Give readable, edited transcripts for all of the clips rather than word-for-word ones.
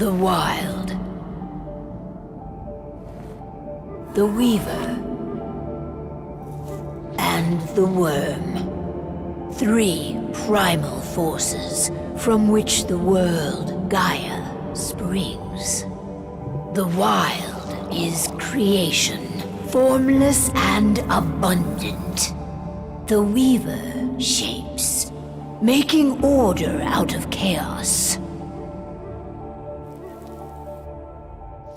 The Wild. The Weaver. And the Worm. 3 primal forces from which the world, Gaia, springs. The Wild is creation, formless and abundant. The Weaver shapes, making order out of chaos.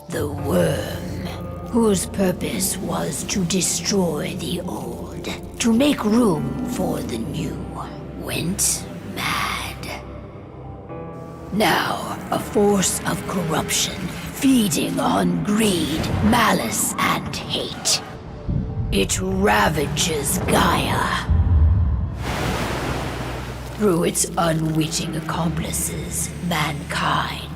The Worm, whose purpose was to destroy the old, to make room for the new, went mad. Now, a force of corruption, feeding on greed, malice, and hate. It ravages Gaia. Through its unwitting accomplices, mankind.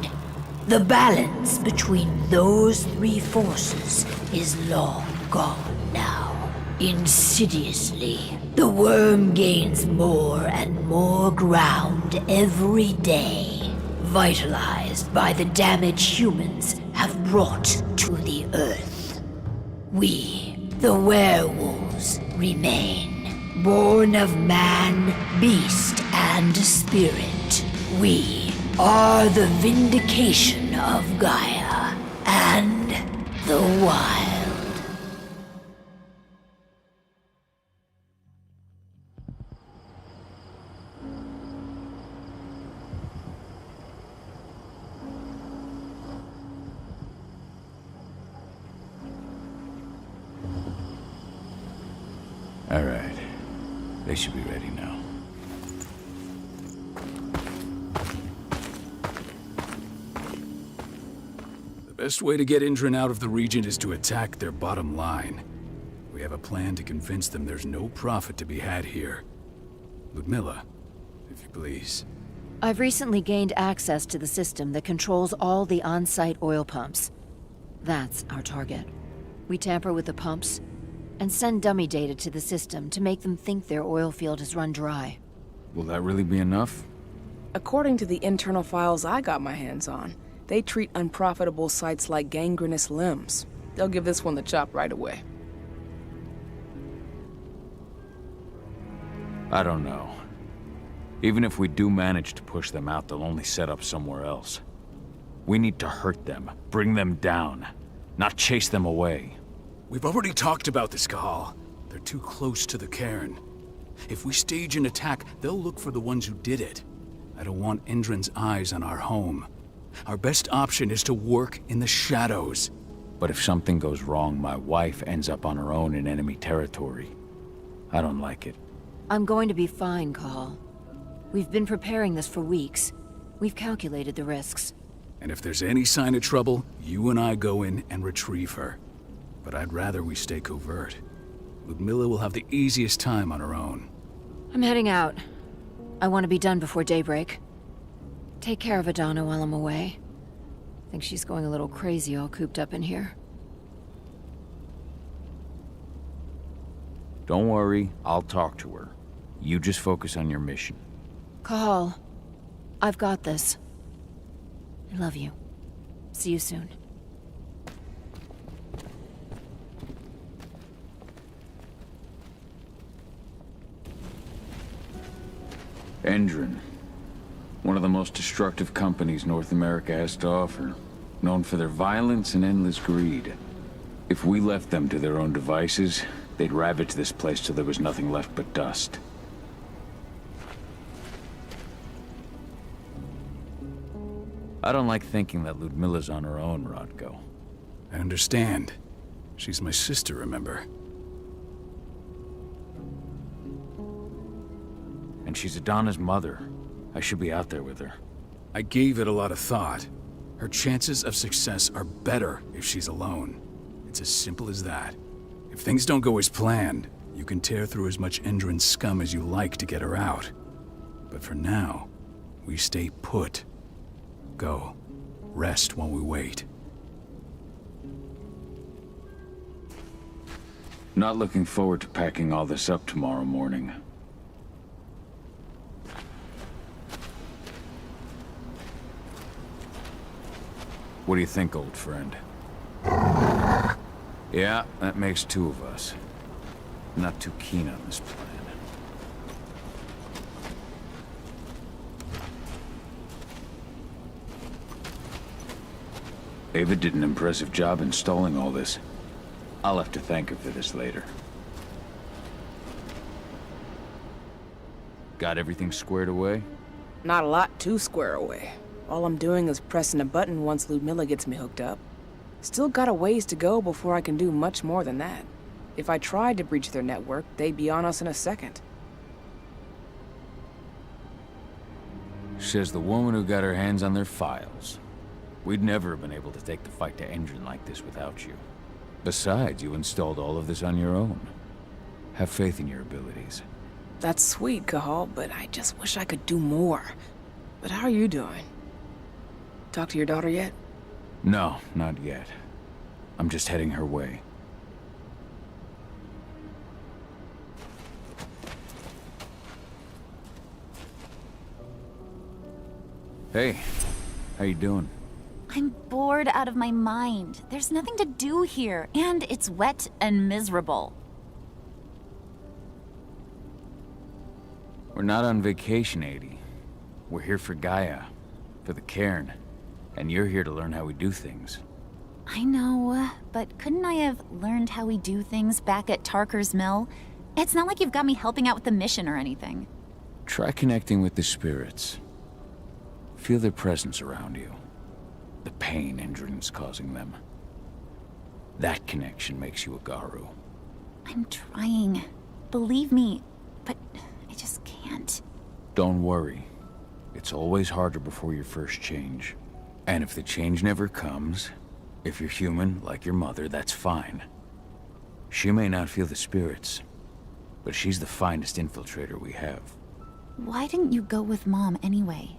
The balance between those 3 forces is long gone now. Insidiously, the Worm gains more and more ground every day, vitalized by the damage humans have brought to the Earth. We, the werewolves, remain, born of man, beast, and spirit. We are the vindication of Gaia and the Wild. All right. They should be ready now. The best way to get Indran out of the region is to attack their bottom line. We have a plan to convince them there's no profit to be had here. Ludmilla, if you please. I've recently gained access to the system that controls all the on-site oil pumps. That's our target. We tamper with the pumps and send dummy data to the system to make them think their oil field has run dry. Will that really be enough? According to the internal files I got my hands on, they treat unprofitable sites like gangrenous limbs. They'll give this one the chop right away. I don't know. Even if we do manage to push them out, they'll only set up somewhere else. We need to hurt them, bring them down, not chase them away. We've already talked about this, Cahal. They're too close to the cairn. If we stage an attack, they'll look for the ones who did it. I don't want Indran's eyes on our home. Our best option is to work in the shadows. But if something goes wrong, my wife ends up on her own in enemy territory. I don't like it. I'm going to be fine, Cahal. We've been preparing this for weeks. We've calculated the risks. And if there's any sign of trouble, you and I go in and retrieve her. But I'd rather we stay covert. Ludmilla will have the easiest time on her own. I'm heading out. I want to be done before daybreak. Take care of Adana while I'm away. I think she's going a little crazy all cooped up in here. Don't worry, I'll talk to her. You just focus on your mission. Cahal, I've got this. I love you. See you soon. Indran. One of the most destructive companies North America has to offer. Known for their violence and endless greed. If we left them to their own devices, they'd ravage this place till there was nothing left but dust. I don't like thinking that Ludmilla's on her own, Rodko. I understand. She's my sister, remember? And she's Adana's mother. I should be out there with her. I gave it a lot of thought. Her chances of success are better if she's alone. It's as simple as that. If things don't go as planned, you can tear through as much Indran scum as you like to get her out. But for now, we stay put. Go. Rest while we wait. Not looking forward to packing all this up tomorrow morning. What do you think, old friend? Yeah, that makes two of us. Not too keen on this plan. Ava did an impressive job installing all this. I'll have to thank her for this later. Got everything squared away? Not a lot to square away. All I'm doing is pressing a button once Ludmilla gets me hooked up. Still got a ways to go before I can do much more than that. If I tried to breach their network, they'd be on us in a second. Says the woman who got her hands on their files. We'd never have been able to take the fight to Endron like this without you. Besides, you installed all of this on your own. Have faith in your abilities. That's sweet, Cahal, but I just wish I could do more. But how are you doing? Talk to your daughter yet? No, not yet. I'm just heading her way. Hey, how you doing? I'm bored out of my mind. There's nothing to do here, and it's wet and miserable. We're not on vacation, Adie. We're here for Gaia, for the cairn, and you're here to learn how we do things. I know, but couldn't I have learned how we do things back at Tarker's Mill? It's not like you've got me helping out with the mission or anything. Try connecting with the spirits. Feel their presence around you. The pain Endron's causing them. That connection makes you a Garu. I'm trying. Believe me, but I just can't. Don't worry. It's always harder before your first change. And if the change never comes, if you're human, like your mother, that's fine. She may not feel the spirits, but she's the finest infiltrator we have. Why didn't you go with Mom anyway?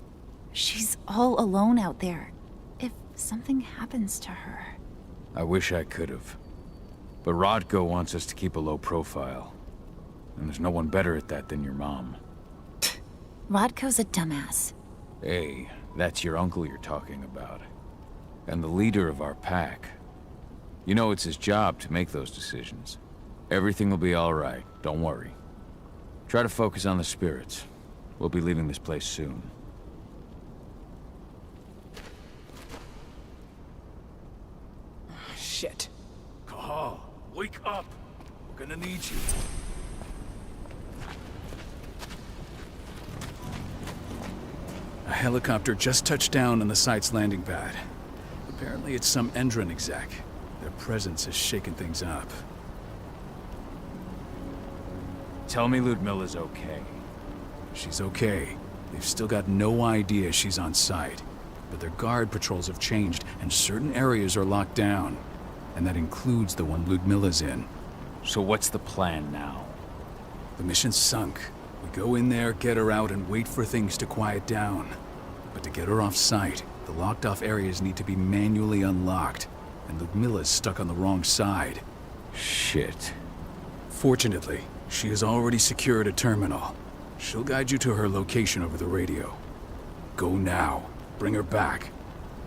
She's all alone out there. If something happens to her... I wish I could have. But Rodko wants us to keep a low profile. And there's no one better at that than your mom. Rodko's a dumbass. Hey, that's your uncle you're talking about. And the leader of our pack. You know it's his job to make those decisions. Everything will be all right, don't worry. Try to focus on the spirits. We'll be leaving this place soon. Shit. Cahal, wake up! We're gonna need you. A helicopter just touched down on the site's landing pad. Apparently it's some Endron exec. Their presence has shaken things up. Tell me Ludmilla's okay. She's okay. They've still got no idea she's on site. But their guard patrols have changed, and certain areas are locked down. And that includes the one Ludmilla's in. So what's the plan now? The mission's sunk. We go in there, get her out, and wait for things to quiet down. But to get her off site, the locked-off areas need to be manually unlocked. And Ludmilla's stuck on the wrong side. Shit. Fortunately, she has already secured a terminal. She'll guide you to her location over the radio. Go now. Bring her back.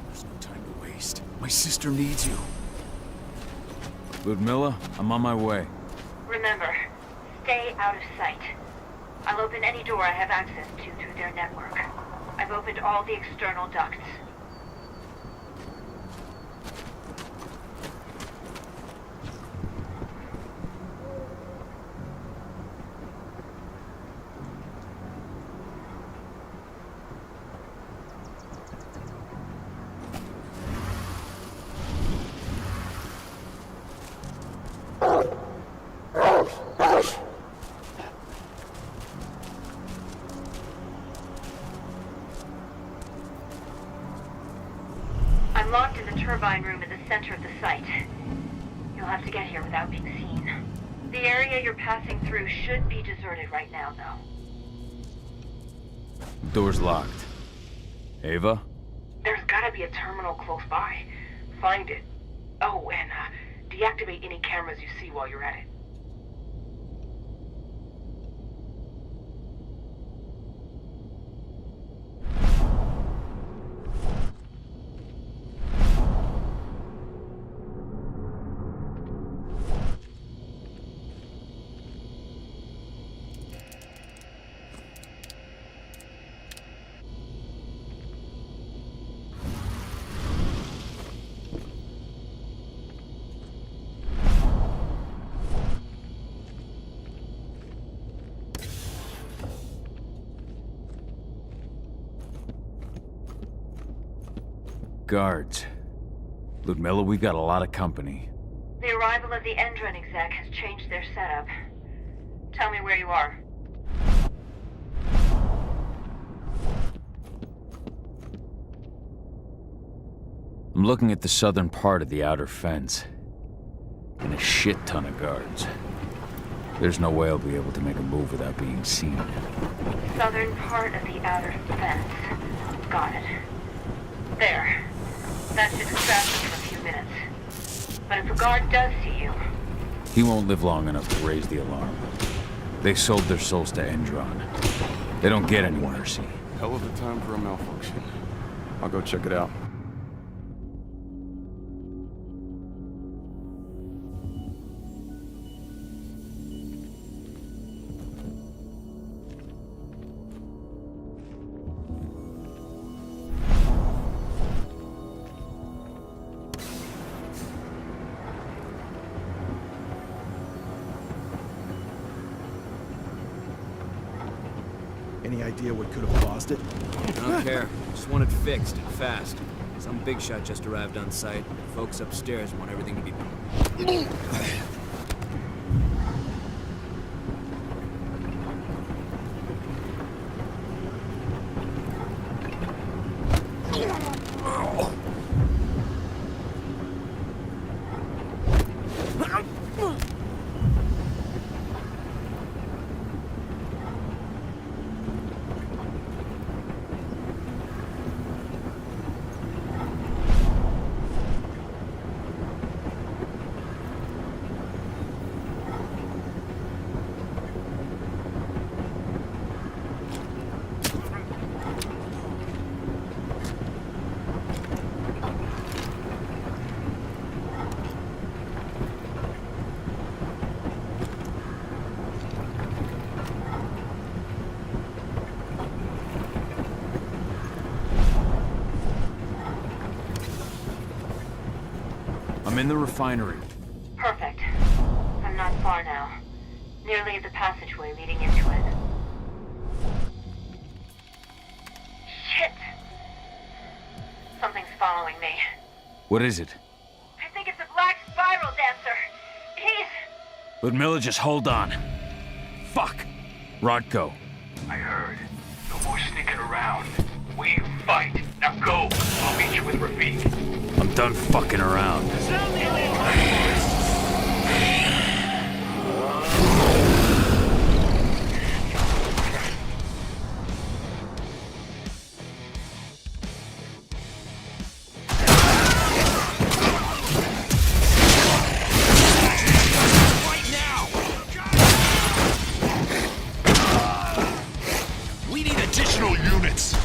There's no time to waste. My sister needs you. Ludmilla, I'm on my way. Remember, stay out of sight. I'll open any door I have access to through their network. I've opened all the external ducts. I'm locked in the turbine room in the center of the site. You'll have to get here without being seen. The area you're passing through should be deserted right now, though. Door's locked. Ava? There's gotta be a terminal close by. Find it. Oh, and deactivate any cameras you see while you're at it. guards. Ludmilla, we've got a lot of company. The arrival of the Endron exec has changed their setup. Tell me where you are. I'm looking at the southern part of the outer fence. And a shit ton of guards. There's no way I'll be able to make a move without being seen. Southern part of the outer fence. Got it. There. That should distract them for a few minutes. But if a guard does see you... He won't live long enough to raise the alarm. They sold their souls to Endron. They don't get any mercy. Hell of a time for a malfunction. I'll go check it out. Any idea what could have caused it? I don't care. Just want it fixed and fast. Some big shot just arrived on site. Folks upstairs want everything to be... I'm in the refinery. Perfect. I'm not far now. Nearly at the passageway leading into it. Shit! Something's following me. What is it? I think it's a black spiral dancer. He's... Ludmilla, just hold on. Fuck! Rodko. I heard. No more sneaking around. We fight. Now go. I'll meet you with Rafik. I'm done fucking around. We need additional units.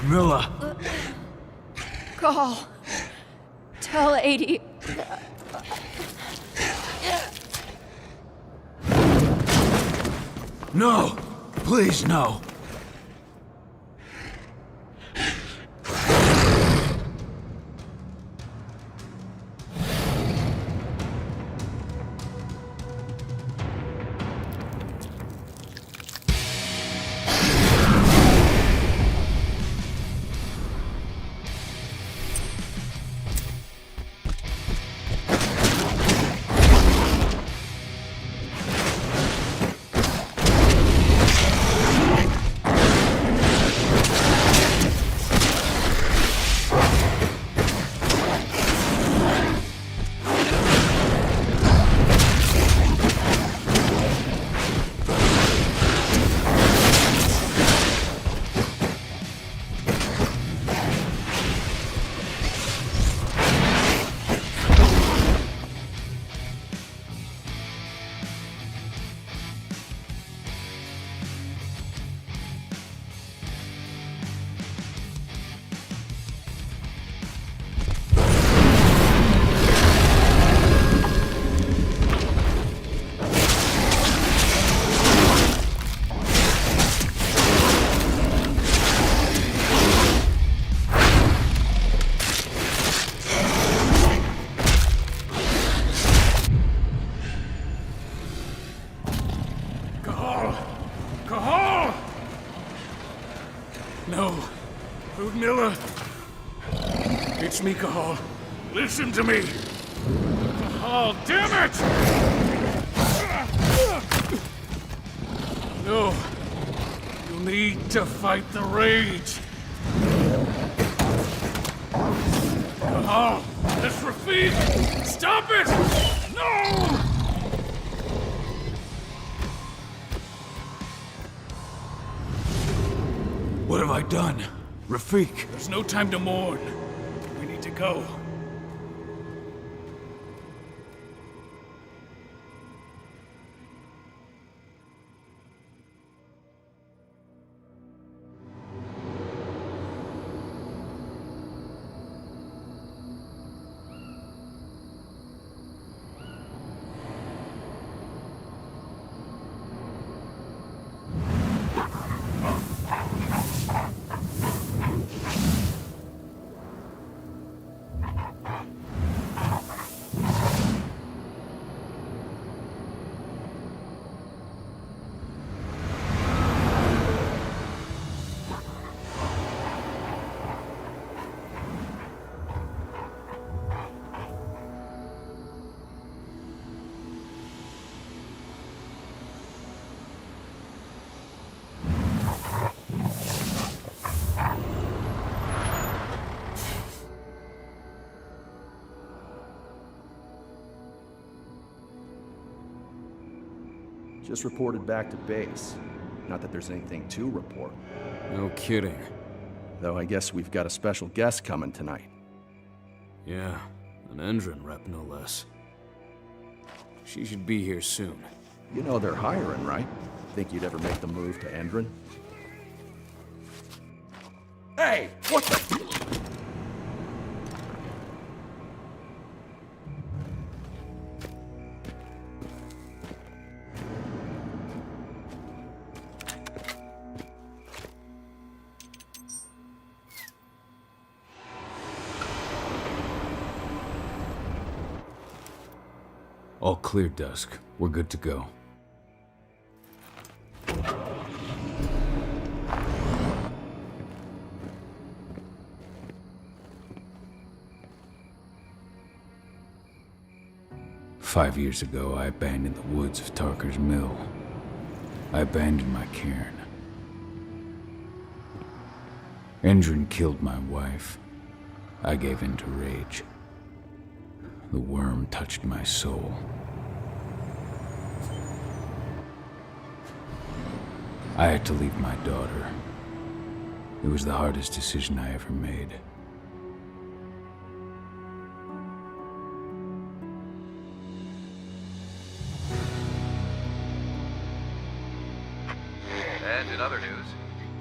Milla! Call. Tell 80. No! Please, no! No. Ludmilla. It's me, Cahal. Listen to me. Cahal, damn it! No. You need to fight the rage. Cahal, that's Rafik! Stop it! No! What have I done? Rafik! There's no time to mourn. We need to go. Just reported back to base. Not that there's anything to report. No kidding. Though I guess we've got a special guest coming tonight. Yeah, an Endron rep no less. She should be here soon. You know they're hiring, right? Think you'd ever make the move to Endron? Hey! What the... All clear, Dusk. We're good to go. "5 years ago, I abandoned the woods of Tarker's Mill. I abandoned my cairn. Endron killed my wife. I gave in to rage. The worm touched my soul. I had to leave my daughter. It was the hardest decision I ever made. And in other news,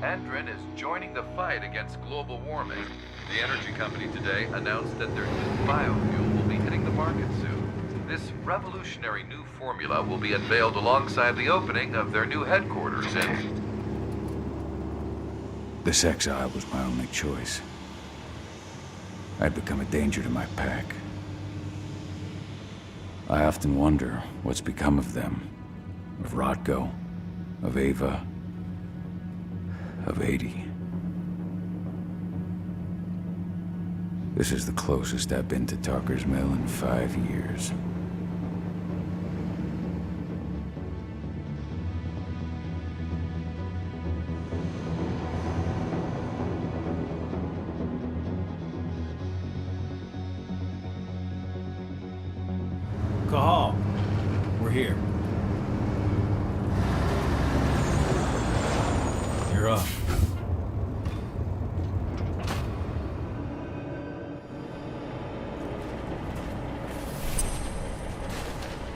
Endron is joining the fight against global warming. The energy company today announced that their new biofuel will be hitting the market soon. This revolutionary new formula will be unveiled alongside the opening of their new headquarters in... This exile was my only choice. I'd become a danger to my pack. I often wonder what's become of them. Of Rodko, of Ava, of 80. This is the closest I've been to Tarker's Mill in 5 years. Cahal, we're here. You're up.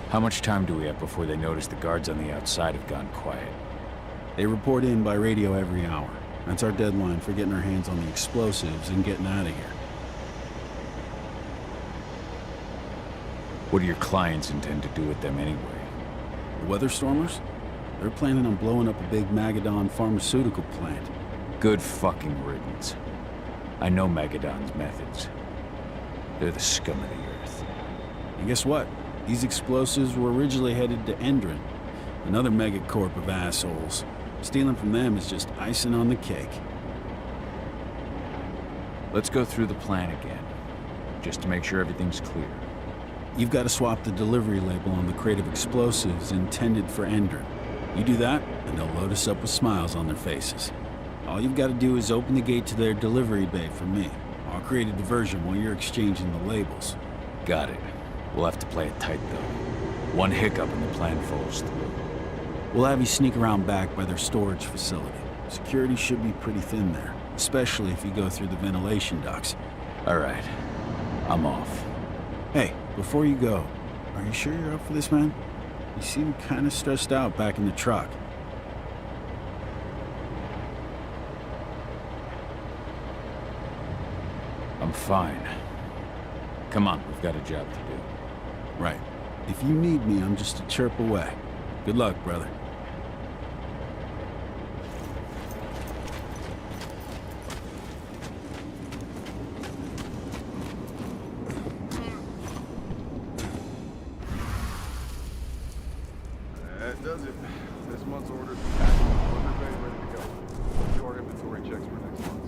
How much time do we have before they notice the guards on the outside have gone quiet? They report in by radio every hour. That's our deadline for getting our hands on the explosives and getting out of here. What do your clients intend to do with them anyway? The Weatherstormers? They're planning on blowing up a big Magadon pharmaceutical plant. Good fucking riddance. I know Magadon's methods. They're the scum of the earth. And guess what? These explosives were originally headed to Endron, another megacorp of assholes. Stealing from them is just icing on the cake. Let's go through the plan again, just to make sure everything's clear. You've got to swap the delivery label on the crate of explosives intended for Endron. You do that, and they'll load us up with smiles on their faces. All you've got to do is open the gate to their delivery bay for me. I'll create a diversion while you're exchanging the labels. Got it. We'll have to play it tight, though. One hiccup and the plan falls through. We'll have you sneak around back by their storage facility. Security should be pretty thin there, especially if you go through the ventilation ducts. All right. I'm off. Hey, before you go, are you sure you're up for this, man? You seem kind of stressed out back in the truck. I'm fine. Come on, we've got a job to do. Right. If you need me, I'm just a chirp away. Good luck, brother. That does it. This month's orders are packed. Delivery bay ready to go. Do our inventory checks for next month.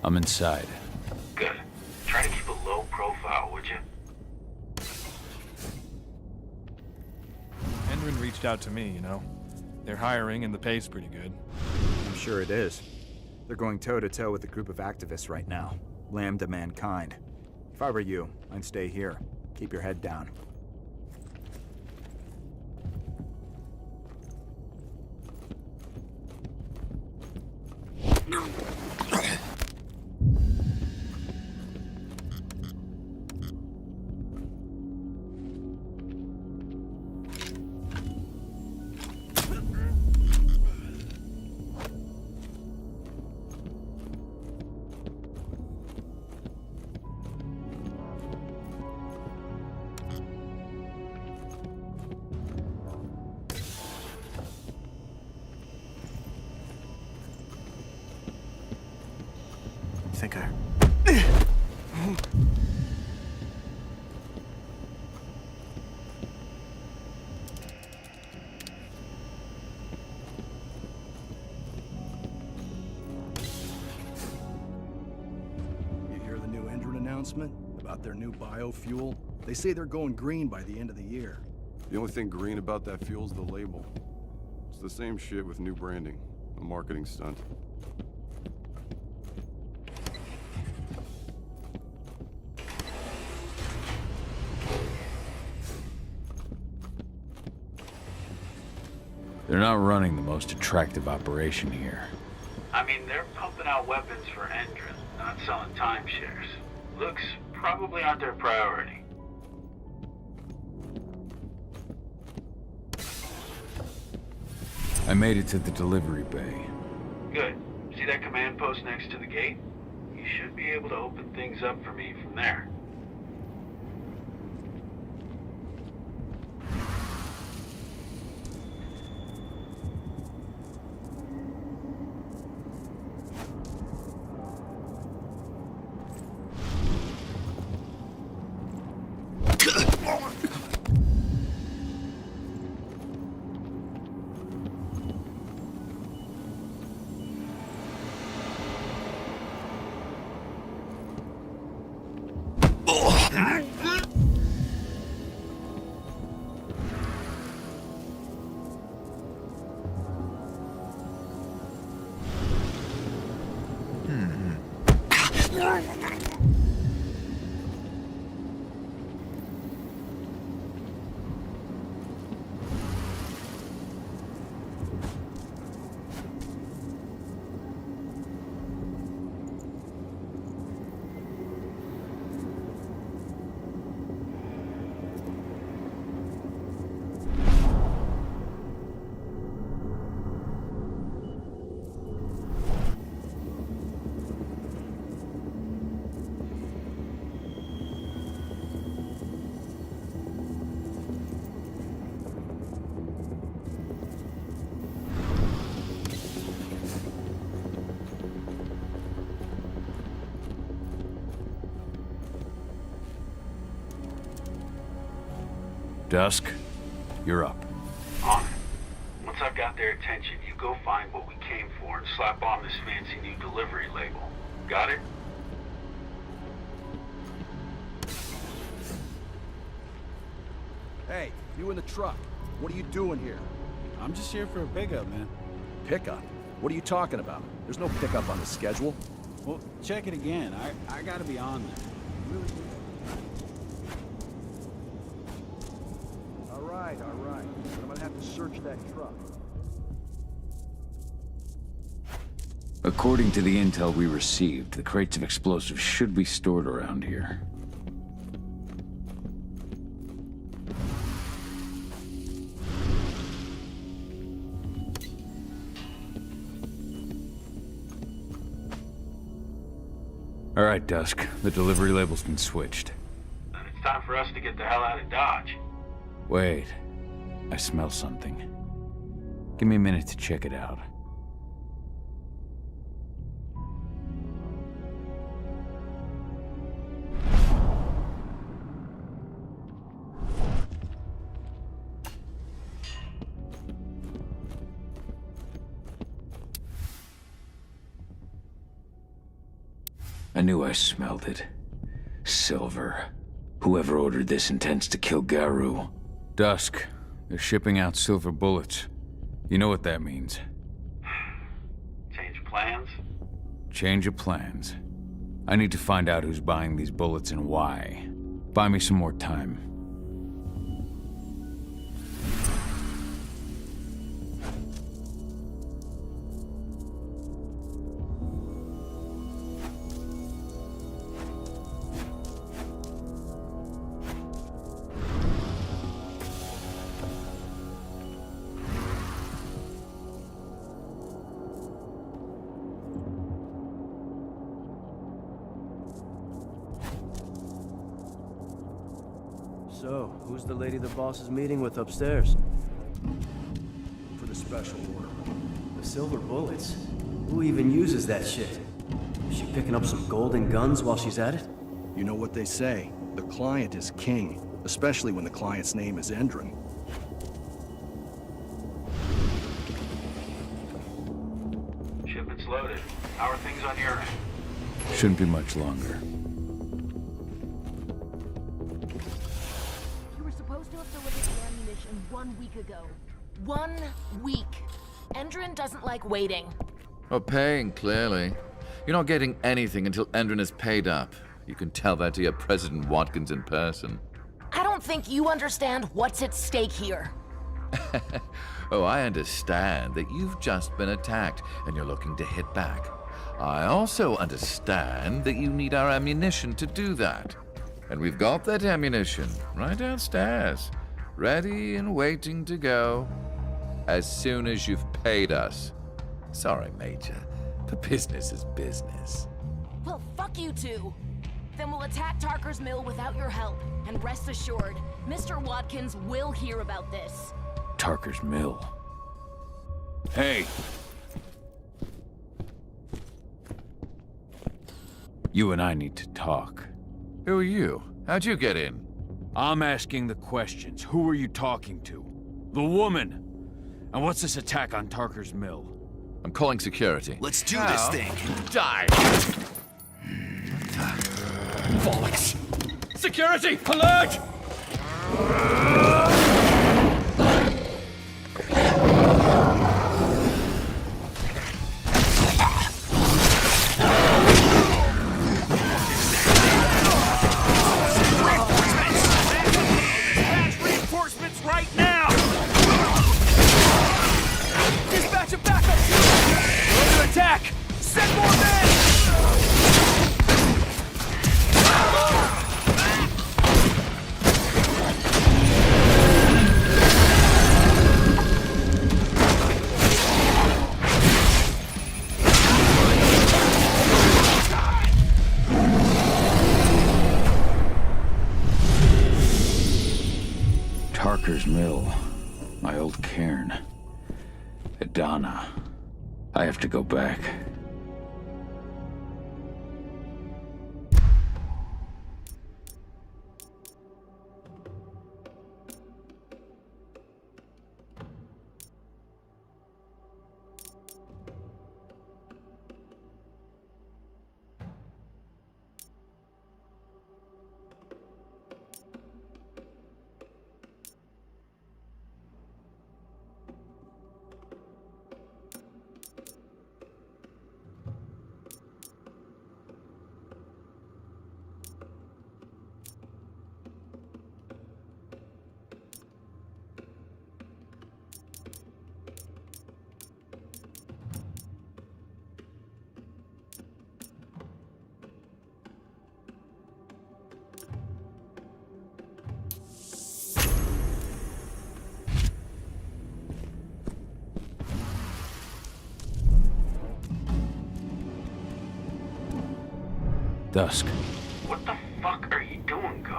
I'm inside. Good. Try to keep a low profile, would you? Endron reached out to me, you know. They're hiring and the pay's pretty good. I'm sure it is. They're going toe-to-toe with a group of activists right now. Lambda mankind. If I were you, I'd stay here. Keep your head down. Think I... announcement about their new biofuel? They say they're going green by the end of the year. The only thing green about that fuel's the label. It's the same shit with new branding. A marketing stunt. They're not running the most attractive operation here. I mean, they're pumping out weapons for Endron, not selling timeshares. Looks probably aren't their priority. I made it to the delivery bay. Good. See that command post next to the gate? You should be able to open things up for me from there. Dusk, you're up. On it. Once I've got their attention, you go find what we came for and slap on this fancy new delivery label. Got it? Hey, you in the truck. What are you doing here? I'm just here for a pickup, man. Pickup? What are you talking about? There's no pickup on the schedule. Well, check it again. I gotta be on there. All right. But I'm gonna have to search that truck. According to the intel we received, the crates of explosives should be stored around here. All right, Dusk. The delivery label's been switched. Then it's time for us to get the hell out of Dodge. Wait. I smell something. Give me a minute to check it out. I knew I smelled it. Silver. Whoever ordered this intends to kill Garu. Dusk. They're shipping out silver bullets. You know what that means. Change plans? Change of plans. I need to find out who's buying these bullets and why. Buy me some more time. So, who's the lady the boss is meeting with upstairs? For the special order. The silver bullets? Who even uses that shit? Is she picking up some golden guns while she's at it? You know what they say. The client is king, especially when the client's name is Endron. Shipment's loaded. How are things on your end? Shouldn't be much longer. supposed to have delivered the ammunition 1 week ago. 1 week. Endron doesn't like waiting. Well, paying, clearly. You're not getting anything until Endron is paid up. You can tell that to your President Watkins in person. I don't think you understand what's at stake here. Oh, I understand that you've just been attacked and you're looking to hit back. I also understand that you need our ammunition to do that. And we've got that ammunition right downstairs, ready and waiting to go as soon as you've paid us. Sorry, Major, but business is business. Well, fuck you two. Then we'll attack Tarker's Mill without your help. And rest assured, Mr. Watkins will hear about this. Tarker's Mill. Hey! You and I need to talk. Who are you? How'd you get in? I'm asking the questions. Who are you talking to? The woman! And what's this attack on Tarker's Mill? I'm calling security. Let's do this thing! Die! Bollocks! Security! Alert! Reinforcements right now! Dispatch a backup team! We're under attack! Send more men! Tarker's Mill. My old cairn. Adana. I have to go back. Dusk. What the fuck are you doing, Go?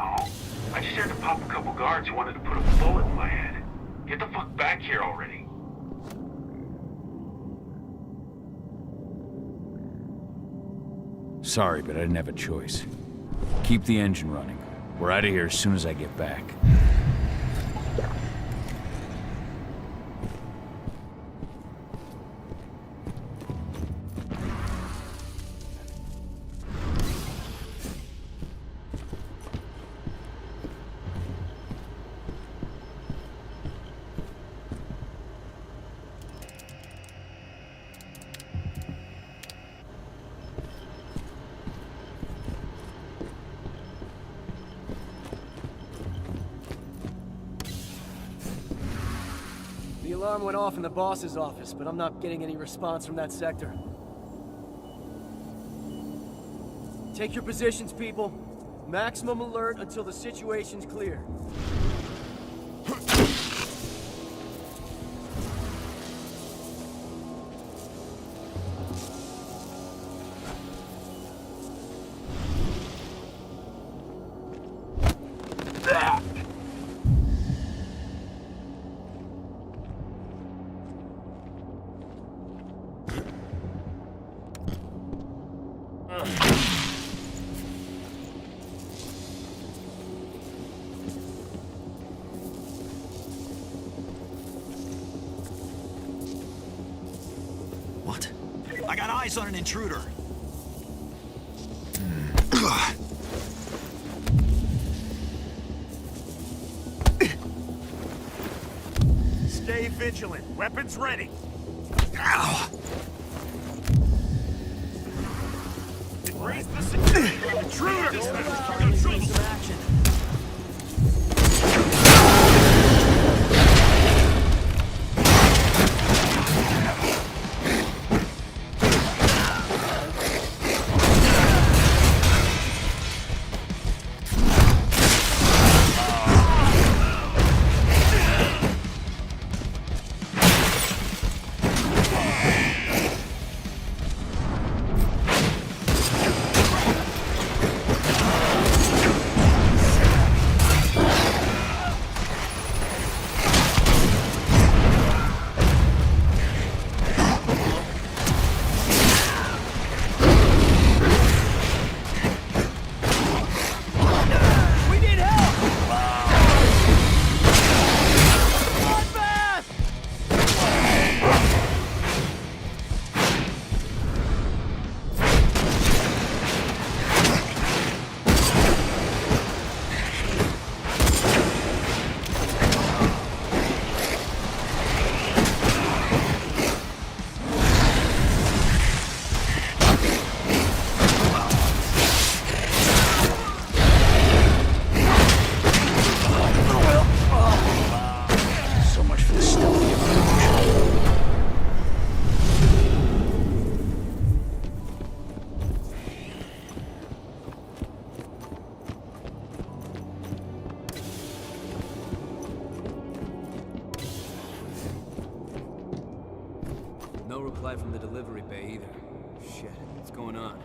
I just had to pop a couple guards who wanted to put a bullet in my head. Get the fuck back here already. Sorry, but I didn't have a choice. Keep the engine running. We're out of here as soon as I get back. The alarm went off in the boss's office, but I'm not getting any response from that sector. Take your positions, people. Maximum alert until the situation's clear. What? I got eyes on an intruder. Stay vigilant. Weapons ready. Ow! Raise the security. Intruders! Some action. No reply from the delivery bay either. Shit, what's going on?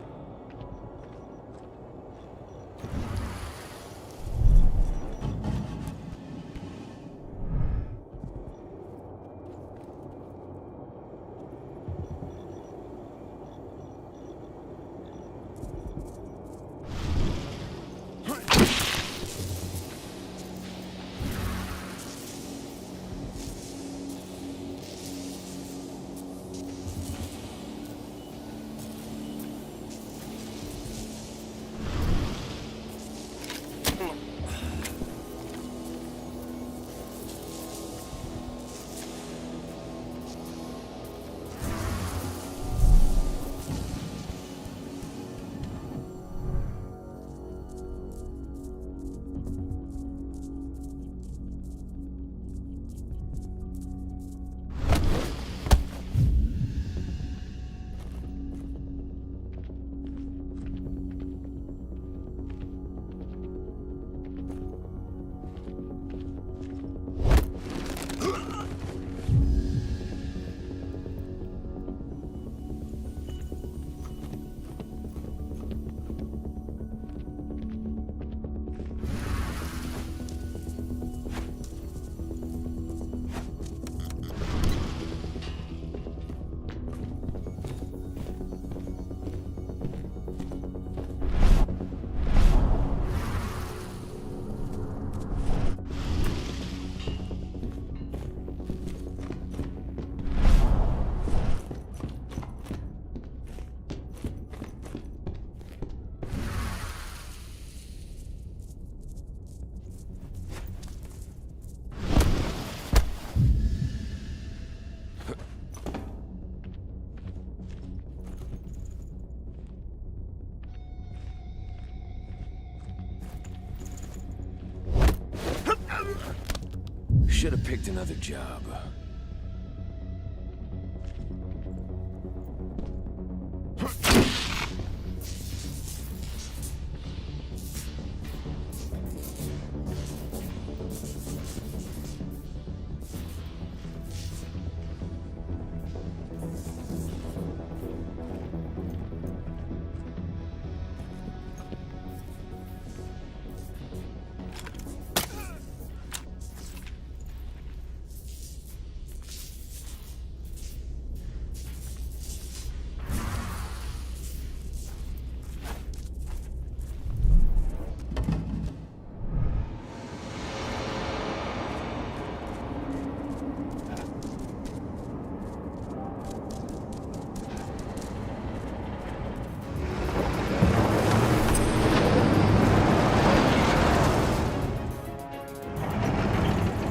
Should have picked another job.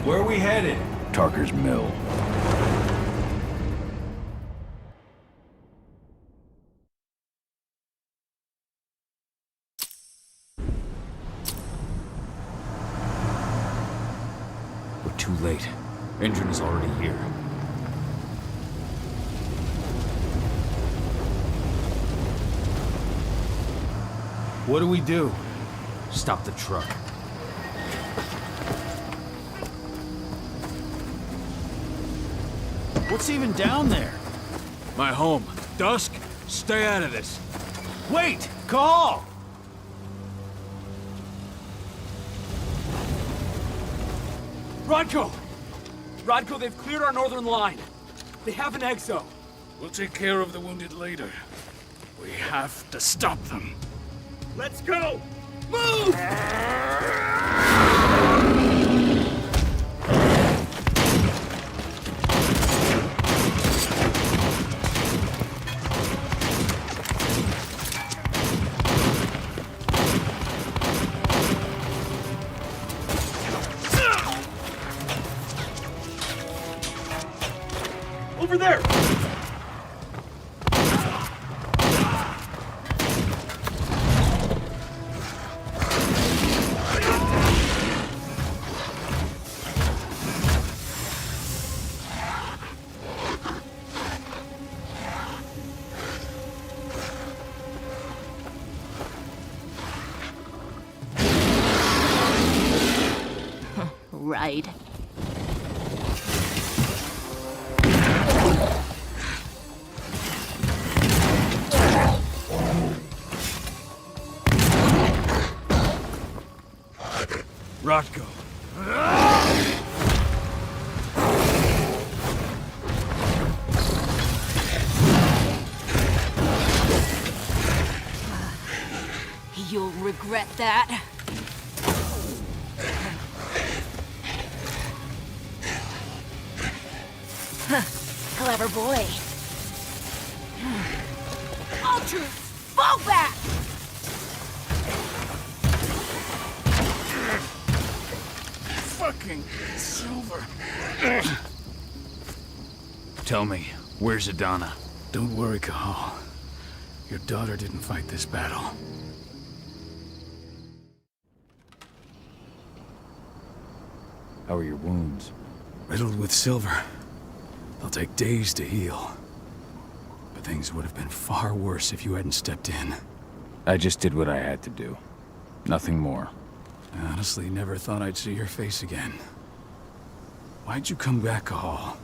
Where are we headed? Tarker's Mill. We're too late. Engine is already here. What do we do? Stop the truck. What's even down there? My home. Dusk, stay out of this. Wait! Call! Rodko! Rodko, they've cleared our northern line. They have an exo. We'll take care of the wounded later. We have to stop them. Let's go! Move! Over there! Right. Rodko. You'll regret that. Clever boy. All troops, fall back! Fucking Silver. Tell me, where's Adana? Don't worry, Cahal. Your daughter didn't fight this battle. How are your wounds? Riddled with silver. They'll take days to heal. But things would have been far worse if you hadn't stepped in. I just did what I had to do. Nothing more. I honestly never thought I'd see your face again. Why'd you come back, Cahal?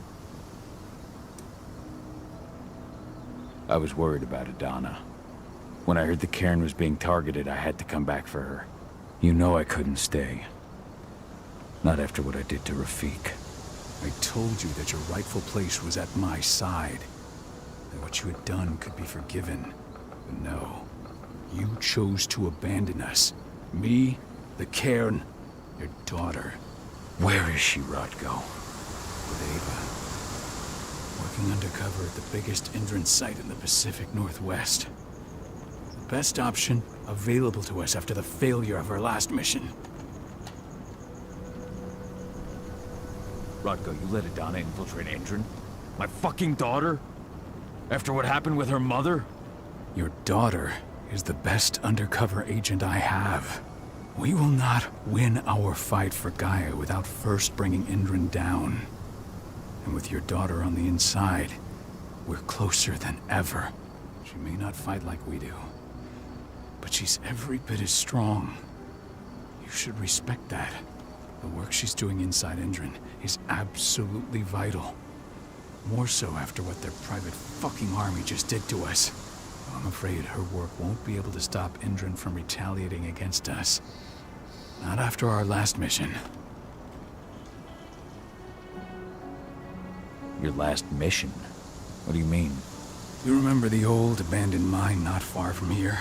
I was worried about Adana. When I heard the cairn was being targeted, I had to come back for her. You know I couldn't stay. Not after what I did to Rafik. I told you that your rightful place was at my side. That what you had done could be forgiven. But no. You chose to abandon us. Me, the cairn, your daughter. Where is she, Rodko? With Ava. Working undercover at the biggest Indran site in the Pacific Northwest. The best option available to us after the failure of our last mission. Rodko, you let Adana infiltrate Indran? My fucking daughter? After what happened with her mother? Your daughter is the best undercover agent I have. We will not win our fight for Gaia without first bringing Indran down. And with your daughter on the inside, we're closer than ever. She may not fight like we do, but she's every bit as strong. You should respect that. The work she's doing inside Indran is absolutely vital. More so after what their private fucking army just did to us. I'm afraid her work won't be able to stop Indran from retaliating against us. Not after our last mission. Your last mission? What do you mean? You remember the old abandoned mine not far from here?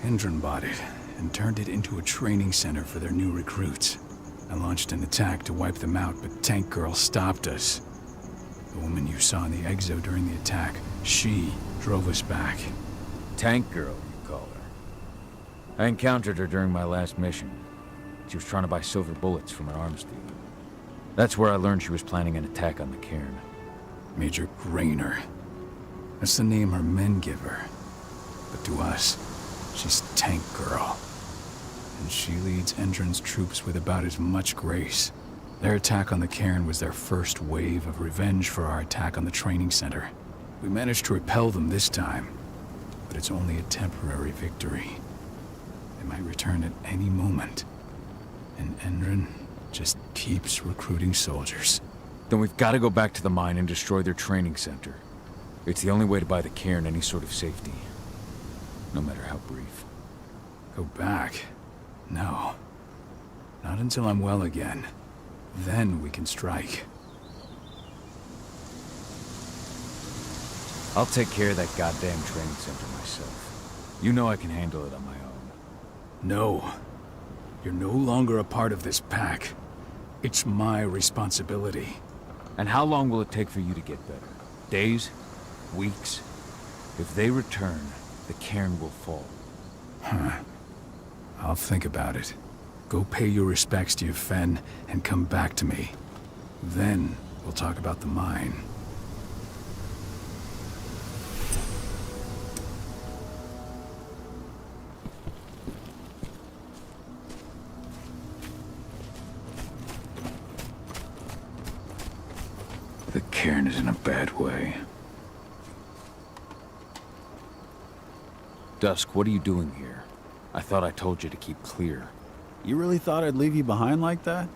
Indran bought it and turned it into a training center for their new recruits. I launched an attack to wipe them out, but Tank Girl stopped us. The woman you saw in the exo during the attack, she drove us back. Tank Girl, you call her. I encountered her during my last mission. She was trying to buy silver bullets from an arms dealer. That's where I learned she was planning an attack on the cairn. Major Grainer. That's the name her men give her. But to us, she's Tank Girl. And she leads Endron's troops with about as much grace. Their attack on the cairn was their first wave of revenge for our attack on the training center. We managed to repel them this time, but it's only a temporary victory. They might return at any moment. And Endron just keeps recruiting soldiers. Then we've got to go back to the mine and destroy their training center. It's the only way to buy the cairn any sort of safety. No matter how brief. Go back? No. Not until I'm well again. Then we can strike. I'll take care of that goddamn training center myself. You know I can handle it on my own. No. You're no longer a part of this pack. It's my responsibility. And how long will it take for you to get better? Days? Weeks? If they return, the cairn will fall. Huh. I'll think about it. Go pay your respects to your Fen and come back to me. Then we'll talk about the mine. The cairn is in a bad way. Dusk, what are you doing here? I thought I told you to keep clear. You really thought I'd leave you behind like that?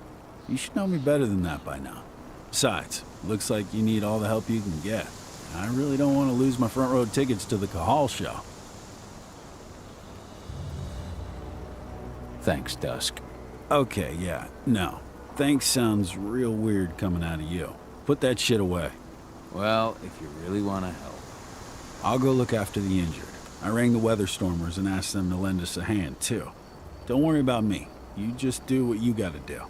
You should know me better than that by now. Besides, looks like you need all the help you can get. I really don't want to lose my front row tickets to the Cahal show. Thanks, Dusk. Okay, yeah, no. Thanks sounds real weird coming out of you. Put that shit away. Well, if you really want to help. I'll go look after the injured. I rang the Weatherstormers and asked them to lend us a hand, too. Don't worry about me. You just do what you gotta do.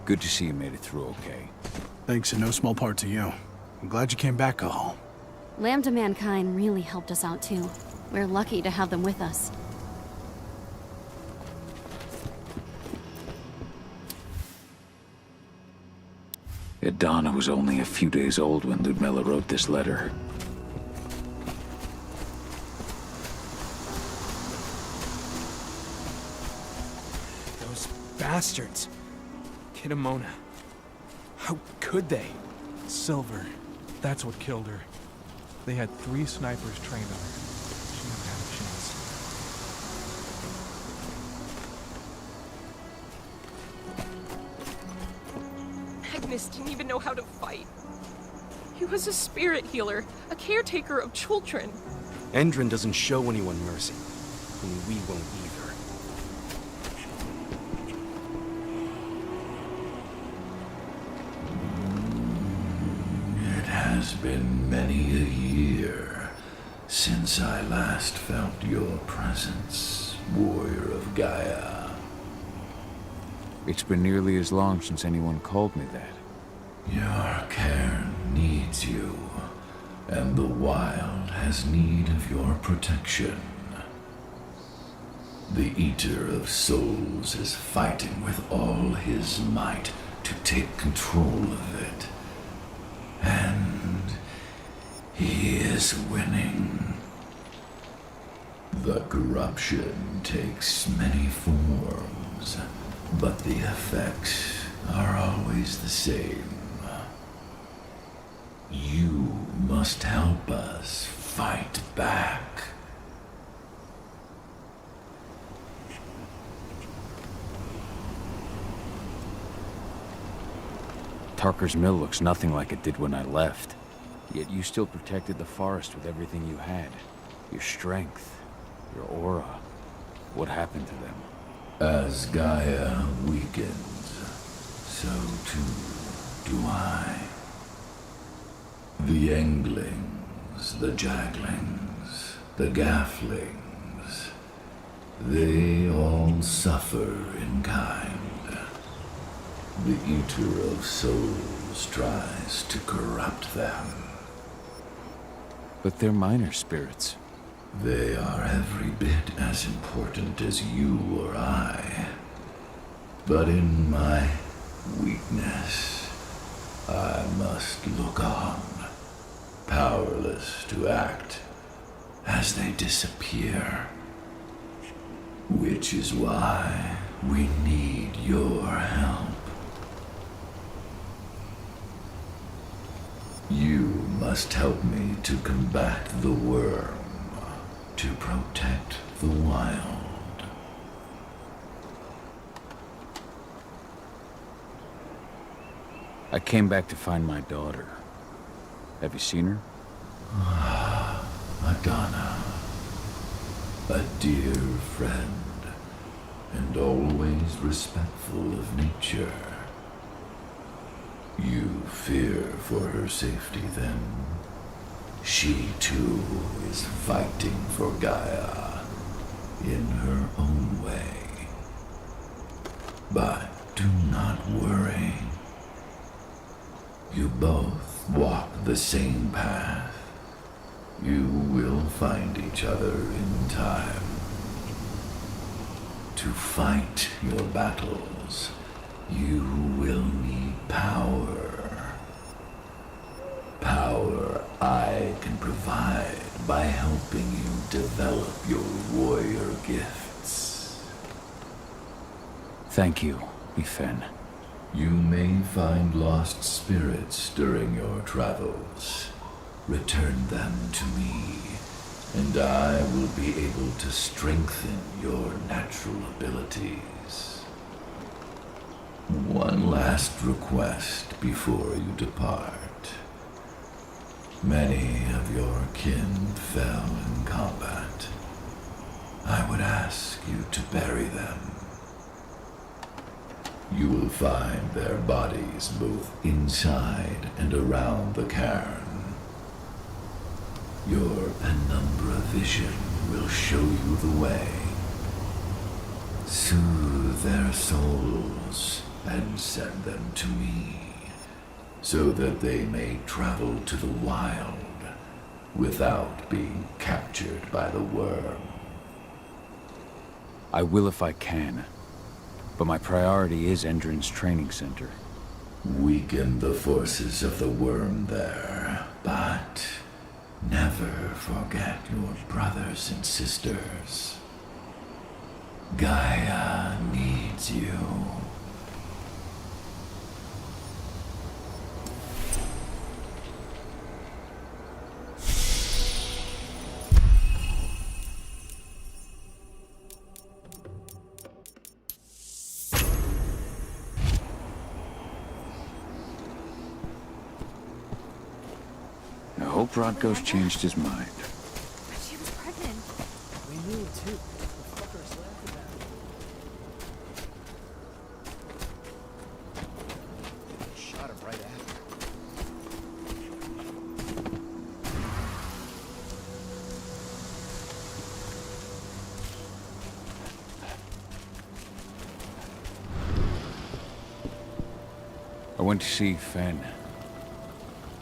Good to see you made it through okay. Thanks in no small part to you. I'm glad you came back, Cahal. Lambda Mankind really helped us out too. We're lucky to have them with us. Idana was only a few days old when Ludmilla wrote this letter. Those bastards. Kidamona. How could they? Silver. That's what killed her. They had 3 snipers trained on her. She never had a chance. Magnus didn't even know how to fight. He was a spirit healer, a caretaker of children. Endron doesn't show anyone mercy, and we won't either. It has been many a year since I last felt your presence, warrior of Gaia. It's been nearly as long since anyone called me that. Your cairn needs you, and the wild has need of your protection. The Eater of Souls is fighting with all his might to take control of it. And he is winning. The corruption takes many forms, but the effects are always the same. You must help us fight back. Tarker's Mill looks nothing like it did when I left. Yet you still protected the forest with everything you had. Your strength, your aura. What happened to them? As Gaia weakens, so too do I. The Englings, the Jaglings, the Gafflings, they all suffer in kind. The Eater of Souls Source tries to corrupt them. But they're minor spirits. They are every bit as important as you or I. But in my weakness, I must look on, powerless to act as they disappear. Which is why we need your help. You must help me to combat the worm, to protect the wild. I came back to find my daughter. Have you seen her? Adana, a dear friend, and always respectful of nature. You fear for her safety, then? She, too, is fighting for Gaia in her own way. But do not worry. You both walk the same path. You will find each other in time. To fight your battles, you will need power. Power I can provide by helping you develop your warrior gifts. Thank you, Ifen. You may find lost spirits during your travels. Return them to me, and I will be able to strengthen your natural abilities. One last request before you depart. Many of your kin fell in combat. I would ask you to bury them. You will find their bodies both inside and around the cairn. Your penumbra vision will show you the way. Soothe their souls and send them to me, so that they may travel to the wild without being captured by the worm. I will if I can, but my priority is Endron's training center. Weaken the forces of the worm there, but never forget your brothers and sisters. Gaia needs you. I hope Rodko's changed his mind. She was pregnant. We knew it too. The fuckers laughed about it. Shot her right after. I went to see Fen.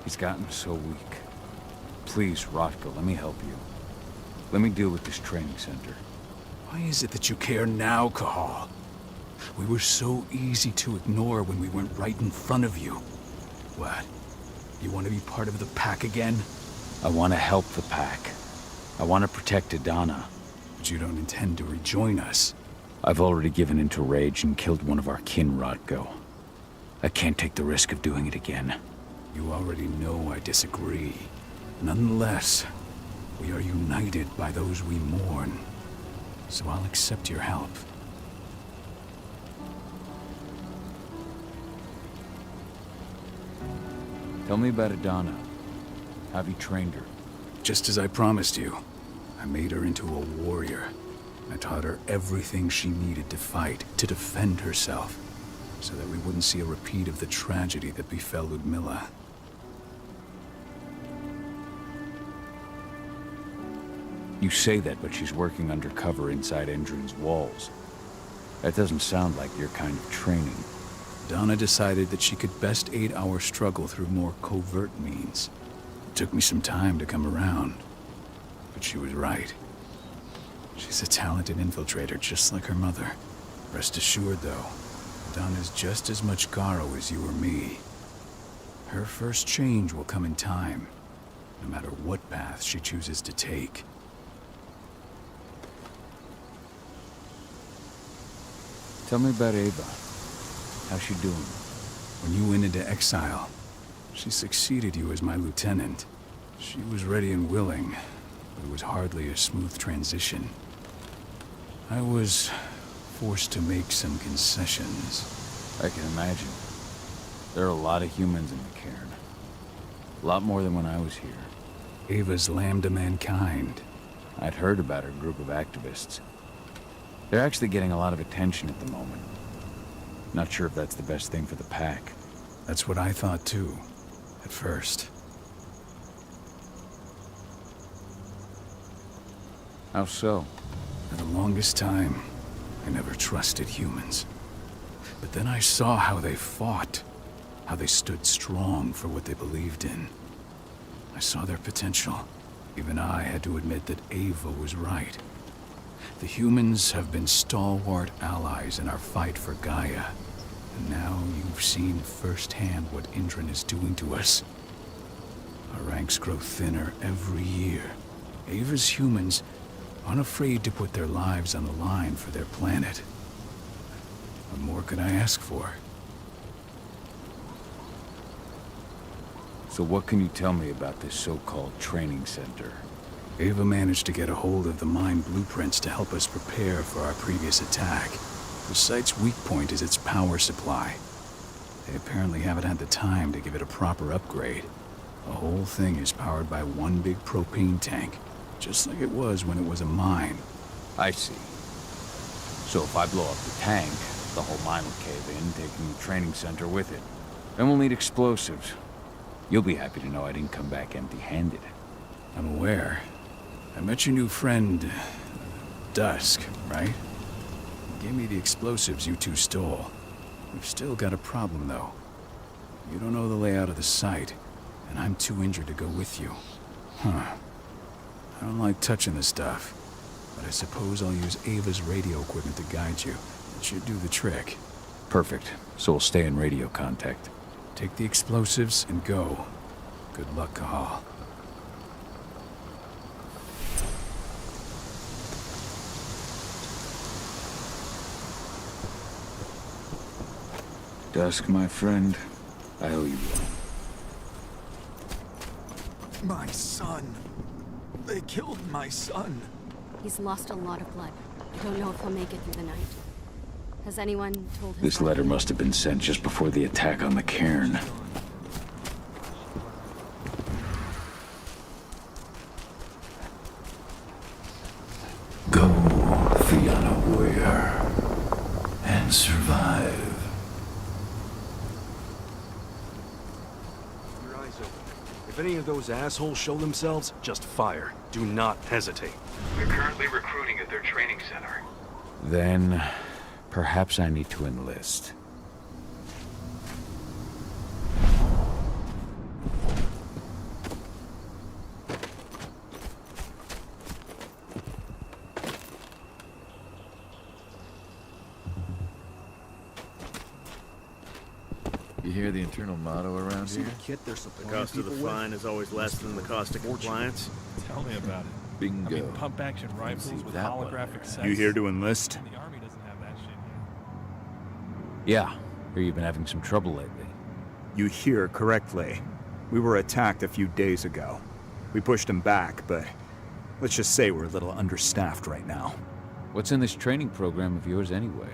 He's gotten so weak. Please, Rodko, let me help you. Let me deal with this training center. Why is it that you care now, Cahal? We were so easy to ignore when we went right in front of you. What? You want to be part of the pack again? I want to help the pack. I want to protect Adana. But you don't intend to rejoin us. I've already given into rage and killed one of our kin, Rodko. I can't take the risk of doing it again. You already know I disagree. Nonetheless, we are united by those we mourn. So I'll accept your help. Tell me about Adana. Have you trained her? Just as I promised you, I made her into a warrior. I taught her everything she needed to fight, to defend herself, so that we wouldn't see a repeat of the tragedy that befell Ludmilla. You say that, but she's working undercover inside Endron's walls. That doesn't sound like your kind of training. Donna decided that she could best aid our struggle through more covert means. It took me some time to come around, but she was right. She's a talented infiltrator, just like her mother. Rest assured, though, Donna's just as much Garo as you or me. Her first change will come in time, no matter what path she chooses to take. Tell me about Ava. How's she doing? When you went into exile, she succeeded you as my lieutenant. She was ready and willing, but it was hardly a smooth transition. I was forced to make some concessions. I can imagine. There are a lot of humans in the cairn. A lot more than when I was here. Ava's Lambda Mankind. I'd heard about her group of activists. They're actually getting a lot of attention at the moment. Not sure if that's the best thing for the pack. That's what I thought too, at first. How so? For the longest time, I never trusted humans. But then I saw how they fought, how they stood strong for what they believed in. I saw their potential. Even I had to admit that Ava was right. The humans have been stalwart allies in our fight for Gaia. And now you've seen firsthand what Indran is doing to us. Our ranks grow thinner every year. Ava's humans aren't afraid to put their lives on the line for their planet. What more could I ask for? So what can you tell me about this so-called training center? Ava managed to get a hold of the mine blueprints to help us prepare for our previous attack. The site's weak point is its power supply. They apparently haven't had the time to give it a proper upgrade. The whole thing is powered by one big propane tank, just like it was when it was a mine. I see. So if I blow up the tank, the whole mine will cave in, taking the training center with it. Then we'll need explosives. You'll be happy to know I didn't come back empty-handed. I'm aware. I met your new friend, Dusk, right? He gave me the explosives you two stole. We've still got a problem, though. You don't know the layout of the site, and I'm too injured to go with you. Huh. I don't like touching the stuff, but I suppose I'll use Ava's radio equipment to guide you. It should do the trick. Perfect. So we'll stay in radio contact. Take the explosives and go. Good luck, Cahal. Dusk, my friend, I owe you one. My son. They killed my son. He's lost a lot of blood. I don't know if he'll make it through the night. Has anyone told him? This letter must have been sent just before the attack on the cairn. Go, Fianna warrior, and survive. Your eyes open. If any of those assholes show themselves, just fire. Do not hesitate. They're currently recruiting at their training center. Then, perhaps I need to enlist. You hear the internal motto around See here? the kit they're The supplying cost of the people with? fine is always less than the cost of compliance. Tell me about it. Bingo. I mean, pump-action rifles with that one holographic there. sights. You here to enlist? The army doesn't have that shit Yeah, hear you've been having some trouble lately. You hear correctly. We were attacked a few days ago. We pushed them back, but let's just say we're a little understaffed right now. What's in this training program of yours anyway?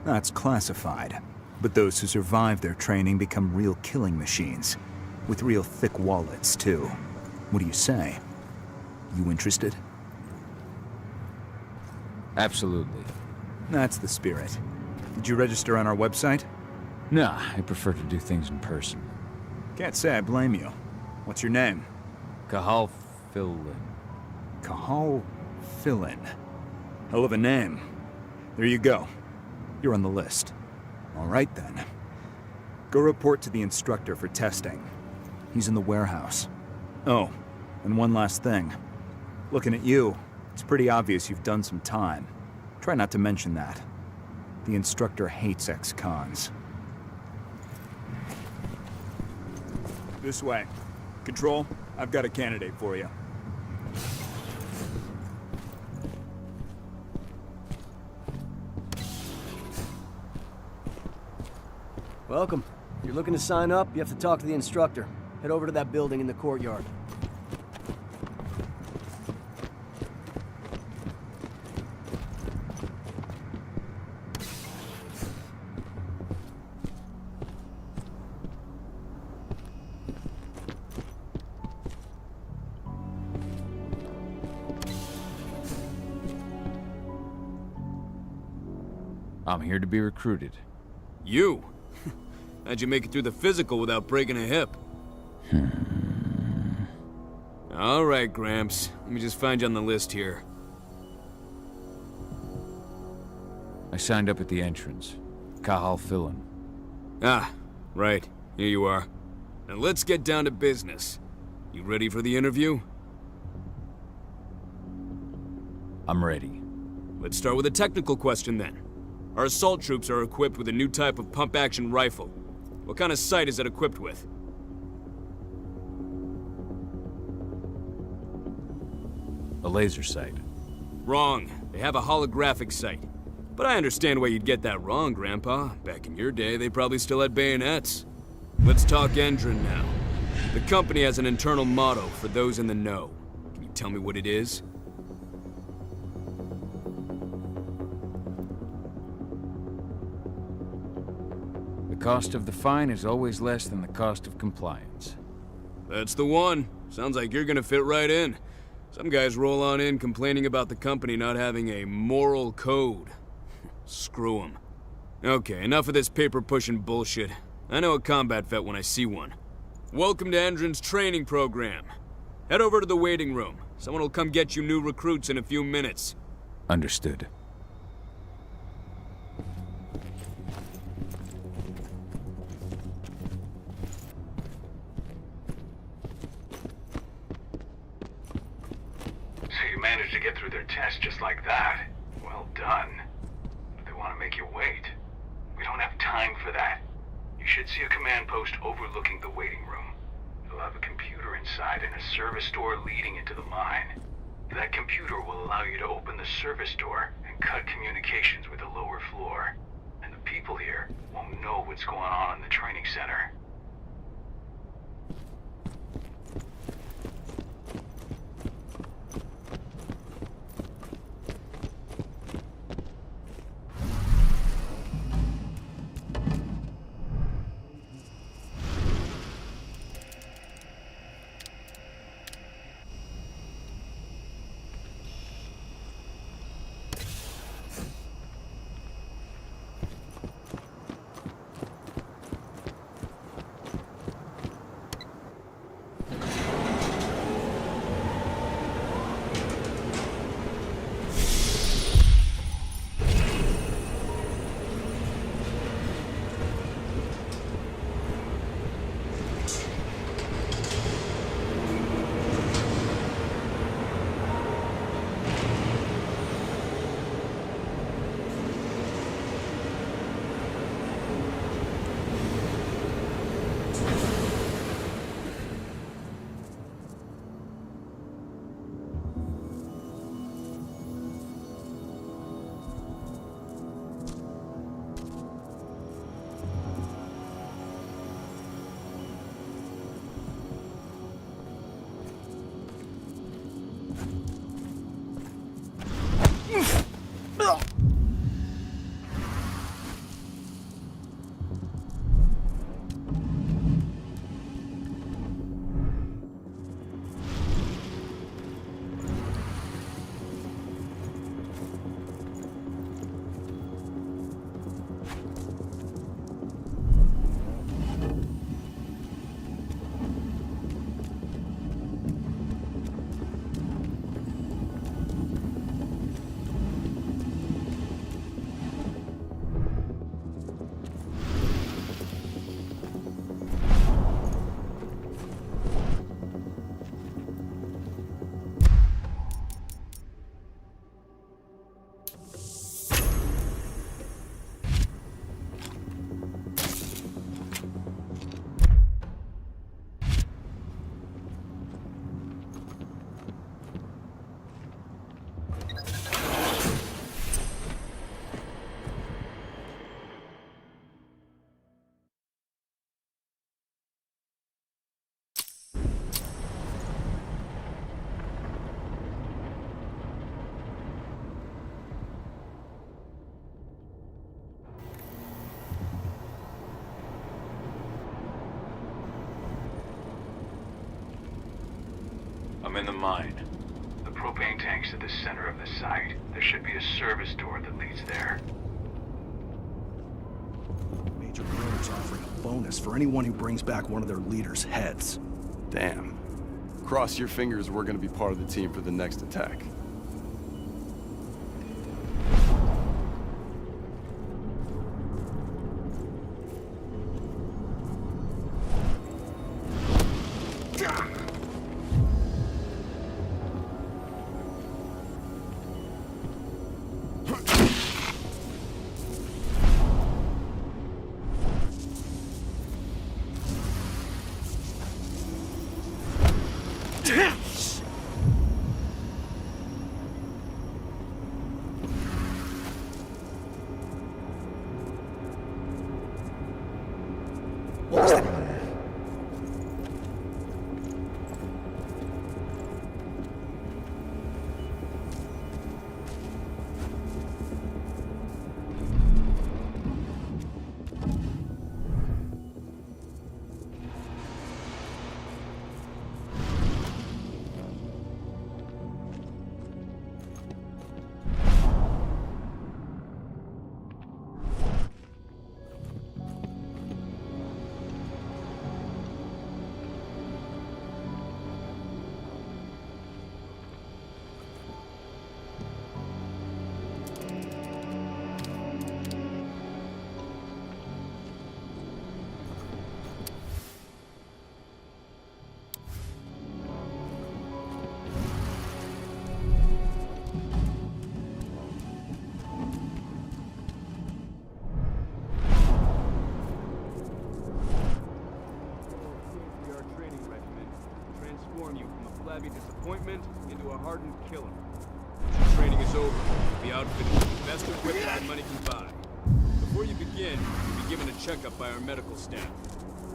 That's classified. But those who survive their training become real killing machines. With real thick wallets, too. What do you say? You interested? Absolutely. That's the spirit. Did you register on our website? Nah, I prefer to do things in person. Can't say I blame you. What's your name? Cahal Fillin. Cahal Fillin. Hell of a name. There you go. You're on the list. All right, then. Go report to the instructor for testing. He's in the warehouse. Oh, and one last thing. Looking at you, it's pretty obvious you've done some time. Try not to mention that. The instructor hates ex-cons. This way. Control, I've got a candidate for you. Welcome. If you're looking to sign up, you have to talk to the instructor. Head over to that building in the courtyard. I'm here to be recruited. You? How'd you make it through the physical without breaking a hip? All right, Gramps. Let me just find you on the list here. I signed up at the entrance. Kahal Philin. Ah, right. Here you are. Now let's get down to business. You ready for the interview? I'm ready. Let's start with a technical question then. Our assault troops are equipped with a new type of pump-action rifle. What kind of sight is it equipped with? A laser sight. Wrong. They have a holographic sight. But I understand why you'd get that wrong, Grandpa. Back in your day, they probably still had bayonets. Let's talk Endron now. The company has an internal motto for those in the know. Can you tell me what it is? The cost of the fine is always less than the cost of compliance. That's the one. Sounds like you're gonna fit right in. Some guys roll on in complaining about the company not having a moral code. Screw them. Okay, enough of this paper-pushing bullshit. I know a combat vet when I see one. Welcome to Endron's training program. Head over to the waiting room. Someone will come get you new recruits in a few minutes. Understood. Managed to get through their test just like that. Well done. But they want to make you wait. We don't have time for that. You should see a command post overlooking the waiting room. It'll have a computer inside and a service door leading into the mine. That computer will allow you to open the service door and cut communications with the lower floor. And the people here won't know what's going on in the training center. I'm in the mine. The propane tank's at the center of the site. There should be a service door that leads there. Major Grainer's offering a bonus for anyone who brings back one of their leaders' heads. Damn. Cross your fingers we're gonna be part of the team for the next attack. Disappointment into a hardened killer. Training is over. Be outfitted with the best equipment that money can buy. Before you begin, you'll be given a checkup by our medical staff.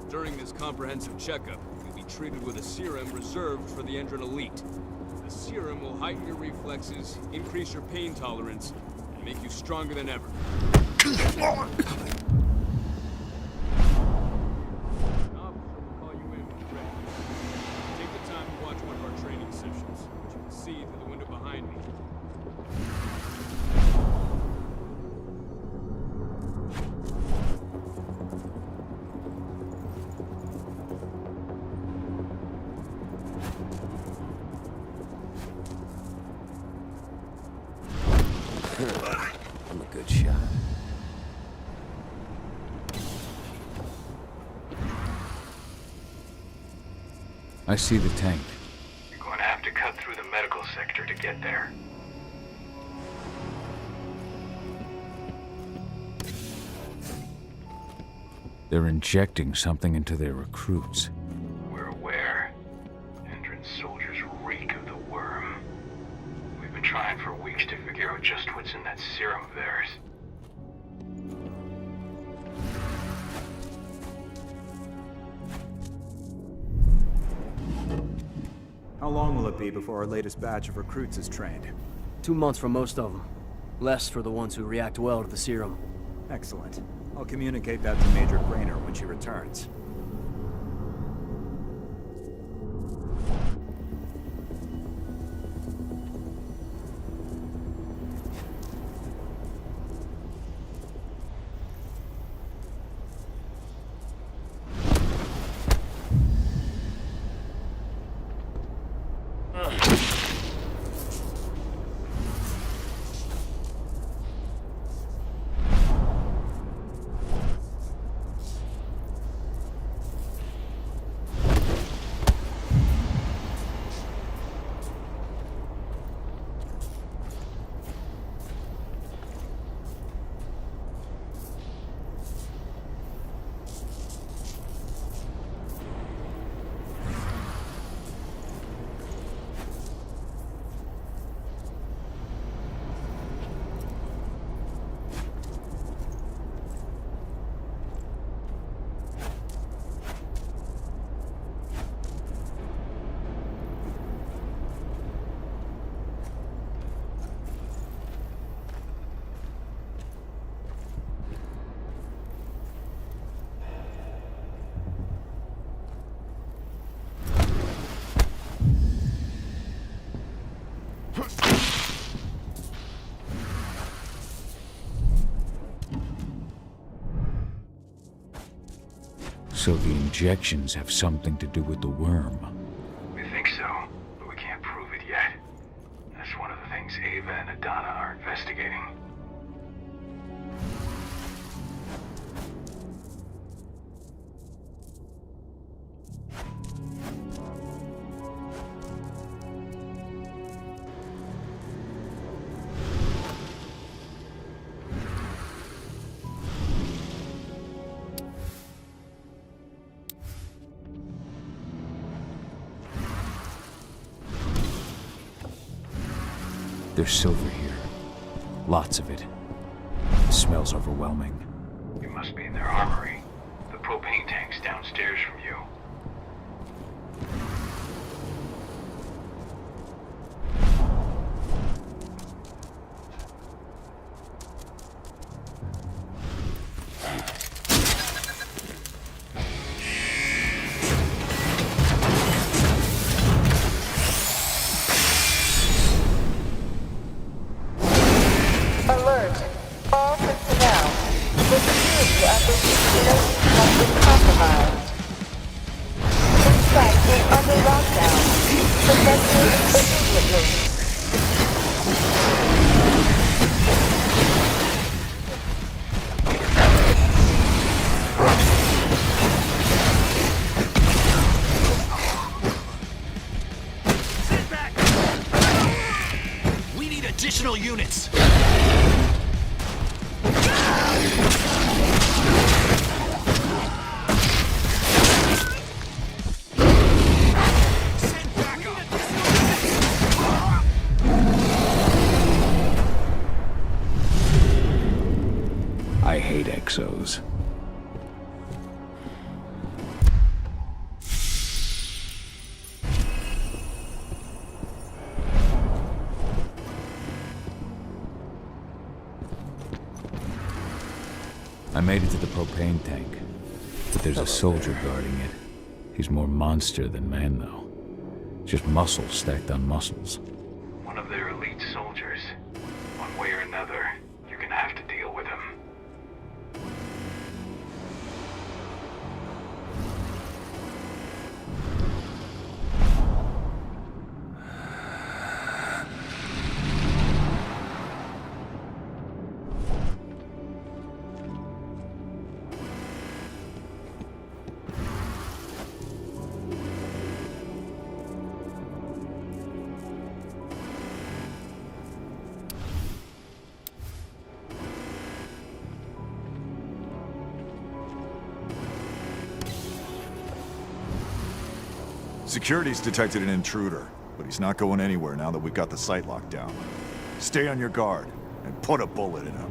During this comprehensive checkup, you'll be treated with a serum reserved for the Endron Elite. The serum will heighten your reflexes, increase your pain tolerance, and make you stronger than ever. See through the window behind me. I'm a good shot. I see the tank. You're going to have to cut through the medical sector to get there. They're injecting something into their recruits. We're aware. Endron soldiers reek of the worm. We've been trying for weeks to figure out just what's in that serum of theirs. How long will it be before our latest batch of recruits is trained? 2 months for most of them. Less for the ones who react well to the serum. Excellent. I'll communicate that to Major Grainer when she returns. So the injections have something to do with the worm. We think so, but we can't prove it yet. That's one of the things Ava and Adana are investigating. There's silver here. Lots of it. The smell's overwhelming. You must be in their armory. The propane tank's downstairs from you. Alert. All personnel. The security of this installation has been compromised. This site is under lockdown. Evacuate immediately. We need additional units. I hate exos. I made it to the propane tank, but there's a soldier guarding it. He's more monster than man, though. Just muscles stacked on muscles. One of their elite soldiers. One way or another, you're gonna have to deal with him. Security's detected an intruder, but he's not going anywhere now that we've got the site locked down. Stay on your guard, and put a bullet in him.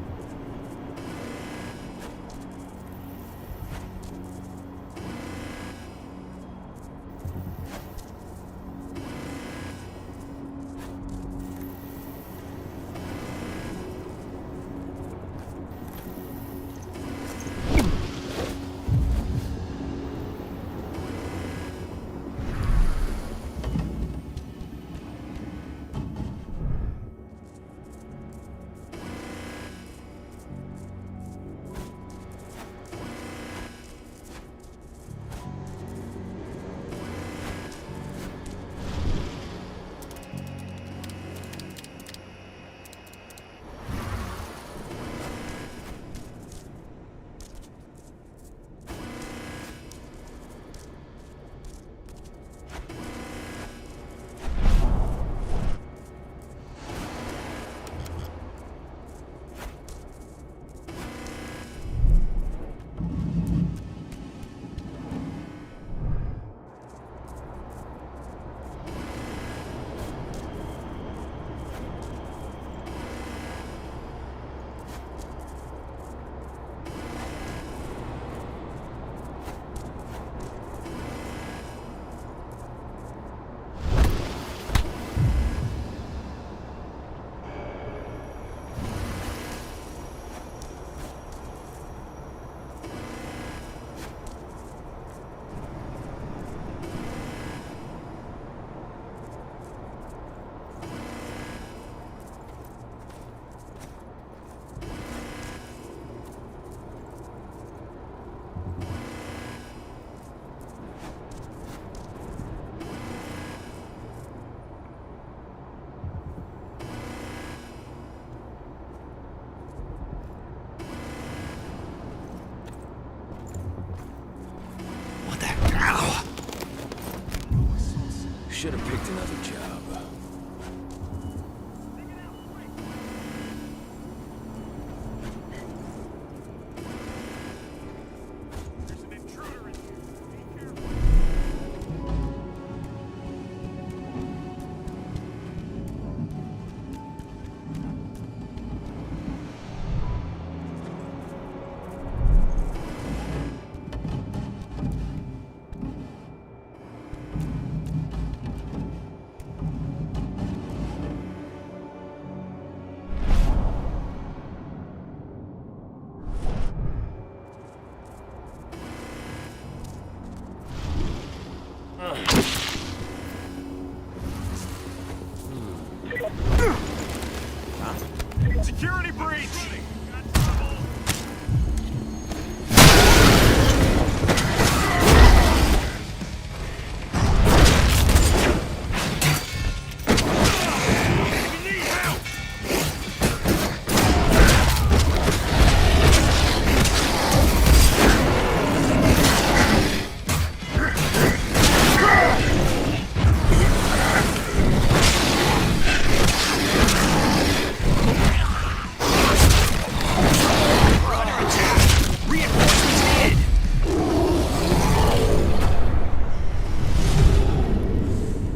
should have picked another job. Security breach!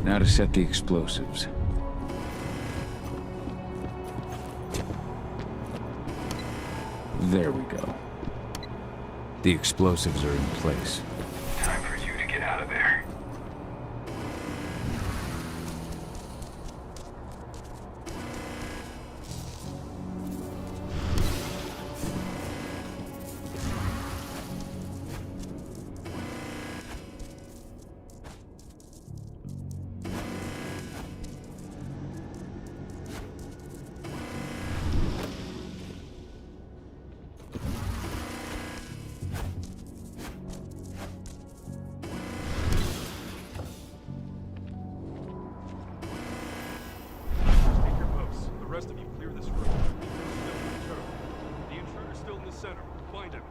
Now to set the explosives. There we go. The explosives are in place. Time for you to get out of there. Take your posts. The rest of you clear this room. The intruder's still in the center. Find him.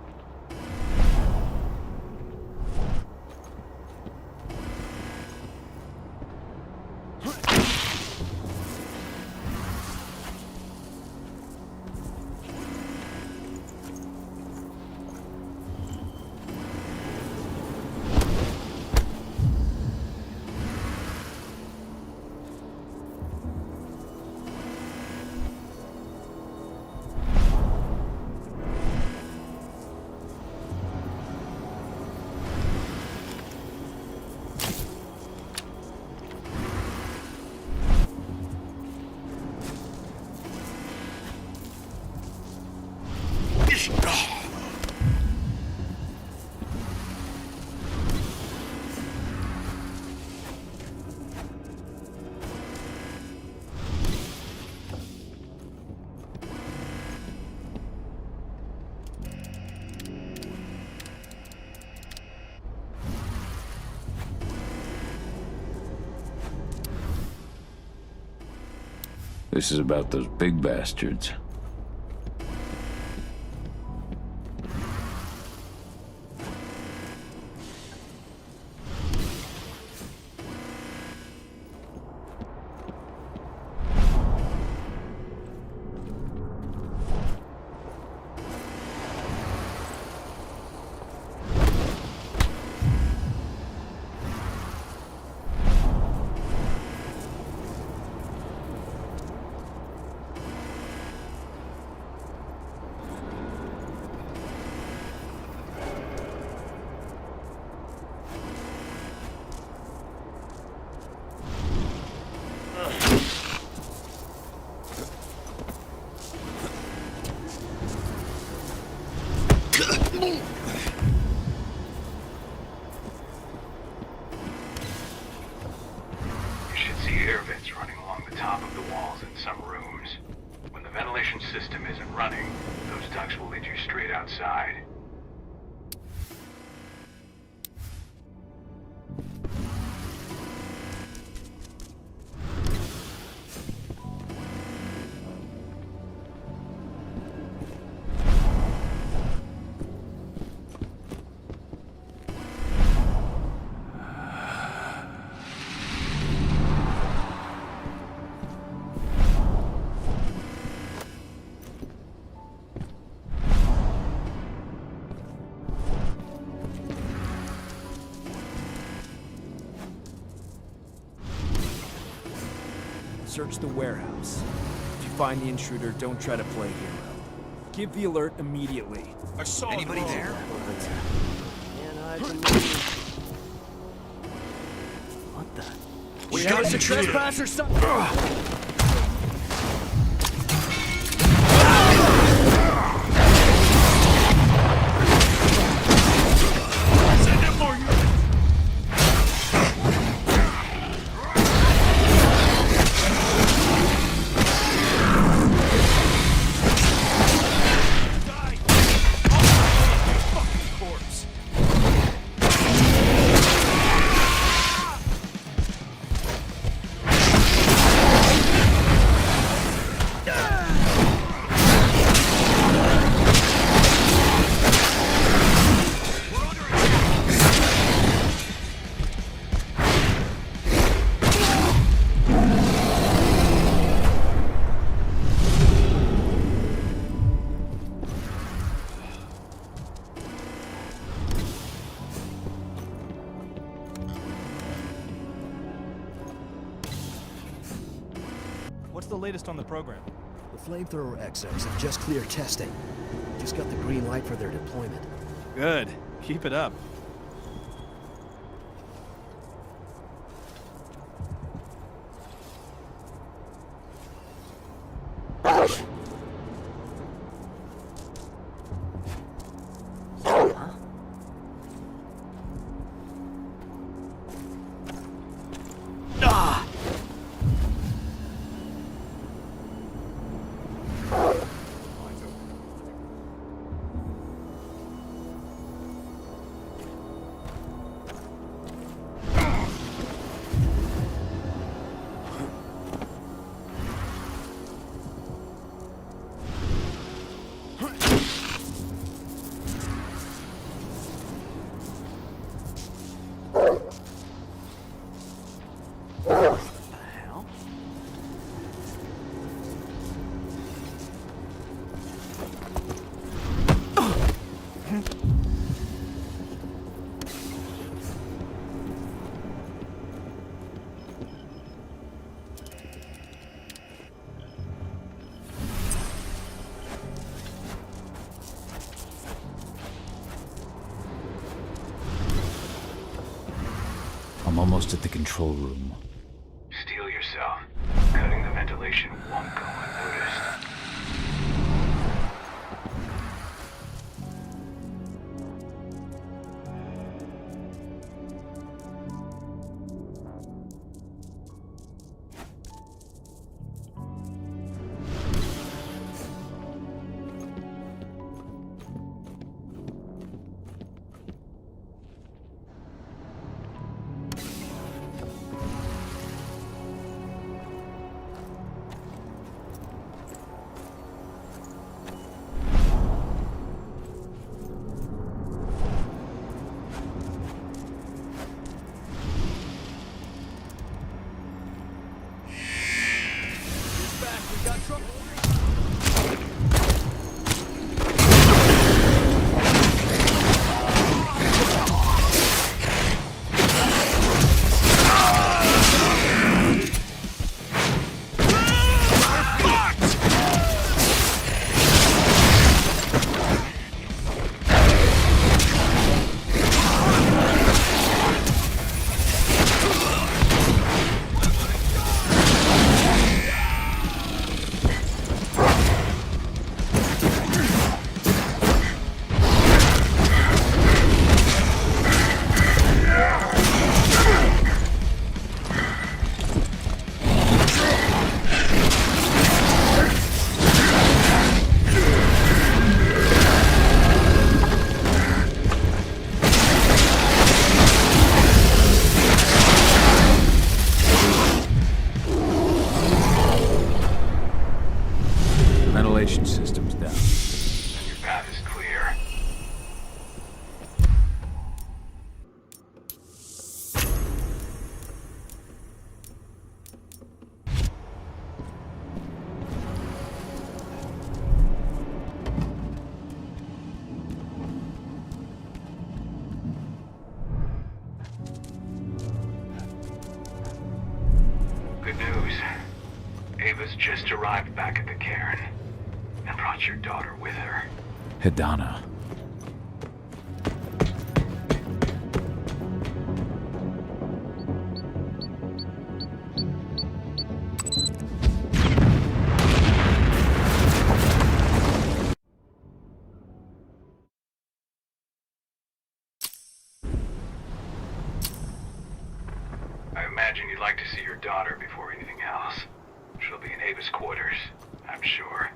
This is about those big bastards. You should see air vents running along the top of the walls in some rooms. When the ventilation system isn't running, those ducts will lead you straight outside. Search the warehouse. If you find the intruder, don't try to play hero. Give the alert immediately. I saw anybody there? What the? We got an intruder. Trespass or something? What's the latest on the program? The flamethrower XOs have just cleared testing. Just got the green light for their deployment. Good. Keep it up. I'm almost at the control room. Steel yourself. Cutting the ventilation won't go unnoticed. Ventilation system's down. Your path is clear. Good news. Ava's just arrived back at the cairn and brought your daughter with her. Hidana. I imagine you'd like to see your daughter before anything else. She'll be in Ava's quarters, I'm sure.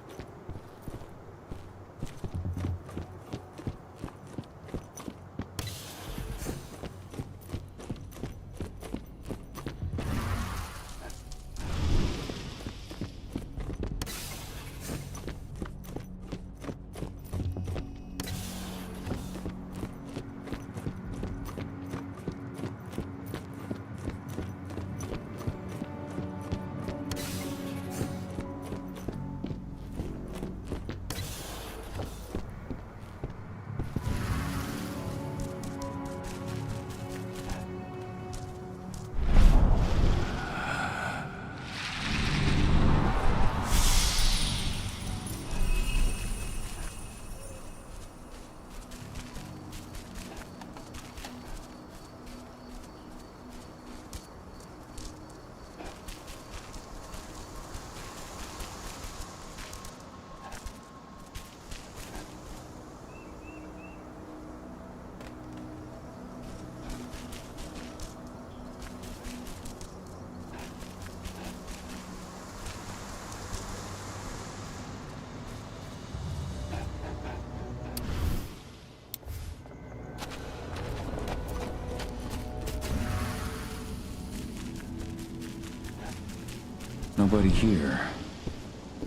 Nobody here,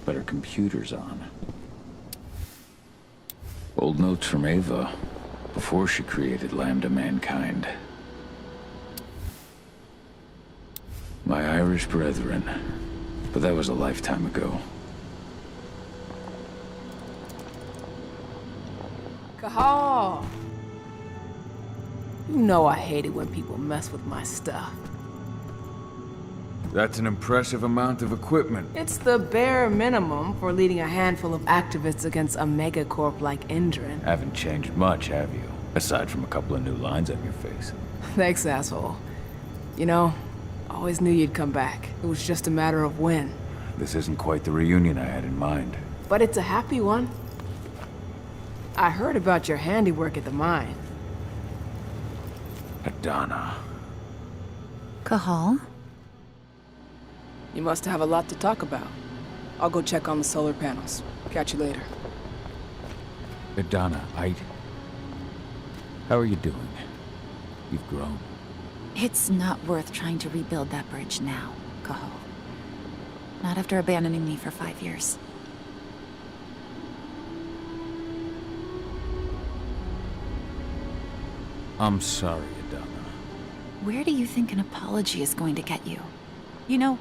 but her computer's on. Old notes from Ava, before she created Lambda Mankind. My Irish brethren, but that was a lifetime ago. Cahal! You know I hate it when people mess with my stuff. That's an impressive amount of equipment. It's the bare minimum for leading a handful of activists against a megacorp like Endrin. Haven't changed much, have you? Aside from a couple of new lines on your face. Thanks, asshole. You know, I always knew you'd come back. It was just a matter of when. This isn't quite the reunion I had in mind. But it's a happy one. I heard about your handiwork at the mine. Hidana. Cahal? You must have a lot to talk about. I'll go check on the solar panels. Catch you later. Hidana, how are you doing? You've grown. It's not worth trying to rebuild that bridge now, Cahal. Not after abandoning me for 5 years. I'm sorry, Hidana. Where do you think an apology is going to get you? You know,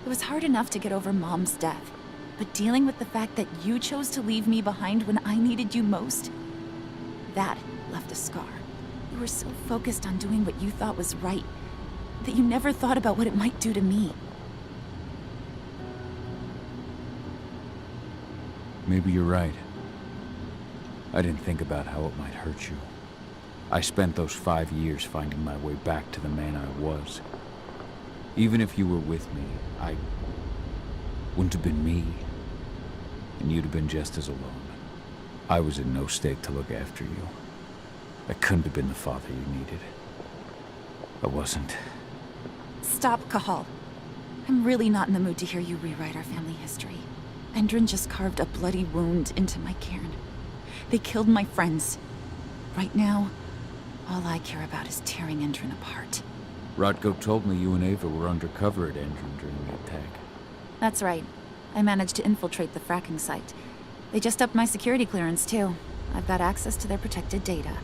it was hard enough to get over Mom's death, but dealing with the fact that you chose to leave me behind when I needed you most, that left a scar. You were so focused on doing what you thought was right, that you never thought about what it might do to me. Maybe you're right. I didn't think about how it might hurt you. I spent those 5 years finding my way back to the man I was. Even if you were with me, I wouldn't have been me, and you'd have been just as alone. I was in no state to look after you. I couldn't have been the father you needed. I wasn't. Stop, Cahal. I'm really not in the mood to hear you rewrite our family history. Endrin just carved a bloody wound into my cairn. They killed my friends. Right now, all I care about is tearing Endrin apart. Rodko told me you and Ava were undercover at Endrin during the attack. That's right. I managed to infiltrate the fracking site. They just upped my security clearance, too. I've got access to their protected data.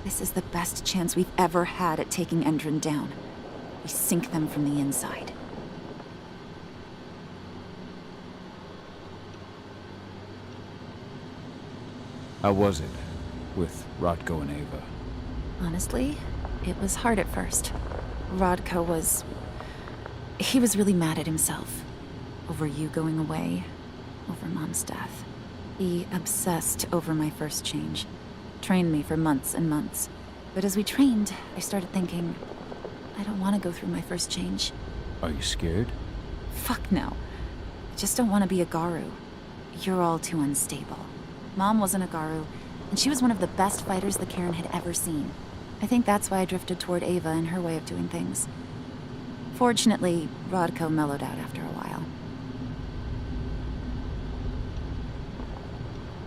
This is the best chance we've ever had at taking Endrin down. We sink them from the inside. How was it with Rodko and Ava? Honestly, it was hard at first. Rodko was... he was really mad at himself. Over you going away. Over Mom's death. He obsessed over my first change. Trained me for months and months. But as we trained, I started thinking, I don't want to go through my first change. Are you scared? Fuck no. I just don't want to be a Garu. You're all too unstable. Mom wasn't a Garu, and she was one of the best fighters the Cairn had ever seen. I think that's why I drifted toward Ava and her way of doing things. Fortunately, Rodko mellowed out after a while.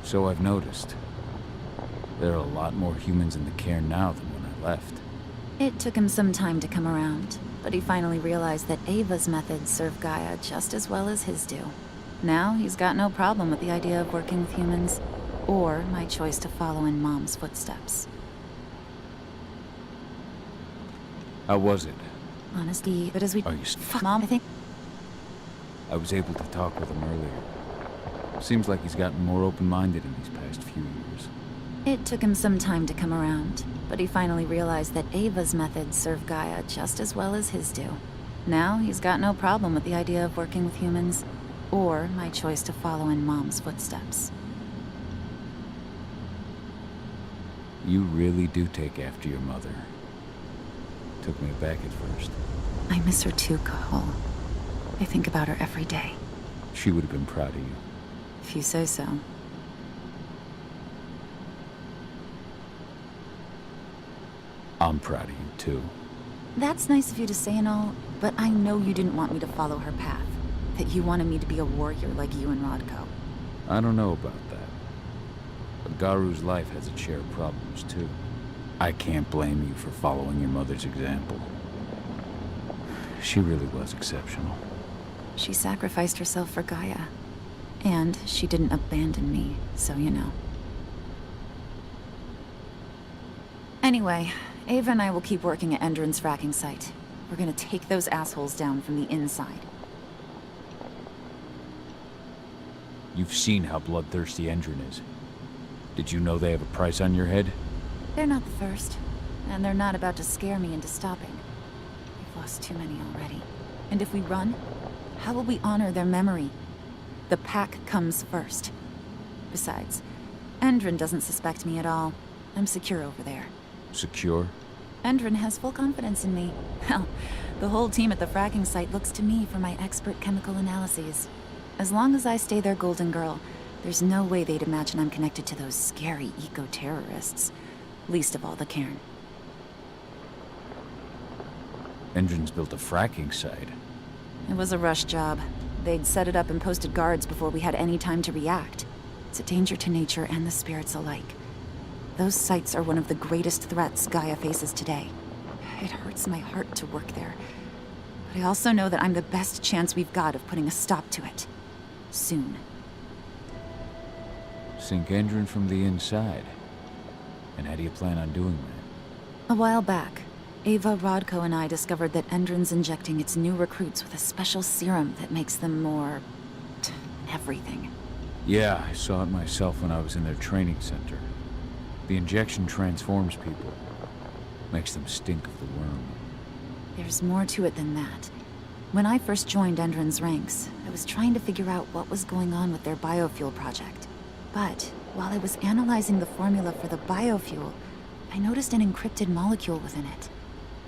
So I've noticed. There are a lot more humans in the Cairn now than when I left. It took him some time to come around, but he finally realized that Ava's methods serve Gaia just as well as his do. Now he's got no problem with the idea of working with humans, or my choice to follow in Mom's footsteps. How was it? Honestly, but as we— Are you Fuck, Mom, I think— I was able to talk with him earlier. Seems like he's gotten more open-minded in these past few years. It took him some time to come around, but he finally realized that Ava's methods serve Gaia just as well as his do. Now he's got no problem with the idea of working with humans, or my choice to follow in Mom's footsteps. You really do take after your mother. Took me aback at first. I miss her too, Cahal. I think about her every day. She would have been proud of you. If you say so. I'm proud of you, too. That's nice of you to say and all, but I know you didn't want me to follow her path. That you wanted me to be a warrior like you and Rodko. I don't know about that. But Garu's life has its share of problems, too. I can't blame you for following your mother's example. She really was exceptional. She sacrificed herself for Gaia. And she didn't abandon me, so you know. Anyway, Ava and I will keep working at Endron's fracking site. We're gonna take those assholes down from the inside. You've seen how bloodthirsty Endron is. Did you know they have a price on your head? They're not the first, and they're not about to scare me into stopping. We've lost too many already. And if we run, how will we honor their memory? The pack comes first. Besides, Endron doesn't suspect me at all. I'm secure over there. Secure? Endron has full confidence in me. Hell, the whole team at the fracking site looks to me for my expert chemical analyses. As long as I stay their golden girl, there's no way they'd imagine I'm connected to those scary eco-terrorists. Least of all the Cairn. Endron's built a fracking site. It was a rush job. They'd set it up and posted guards before we had any time to react. It's a danger to nature and the spirits alike. Those sites are one of the greatest threats Gaia faces today. It hurts my heart to work there. But I also know that I'm the best chance we've got of putting a stop to it. Soon. Sink Endron from the inside. And how do you plan on doing that? A while back, Ava, Rodko, and I discovered that Endron's injecting its new recruits with a special serum that makes them more... everything. Yeah, I saw it myself when I was in their training center. The injection transforms people. Makes them stink of the worm. There's more to it than that. When I first joined Endron's ranks, I was trying to figure out what was going on with their biofuel project. But while I was analyzing the formula for the biofuel, I noticed an encrypted molecule within it.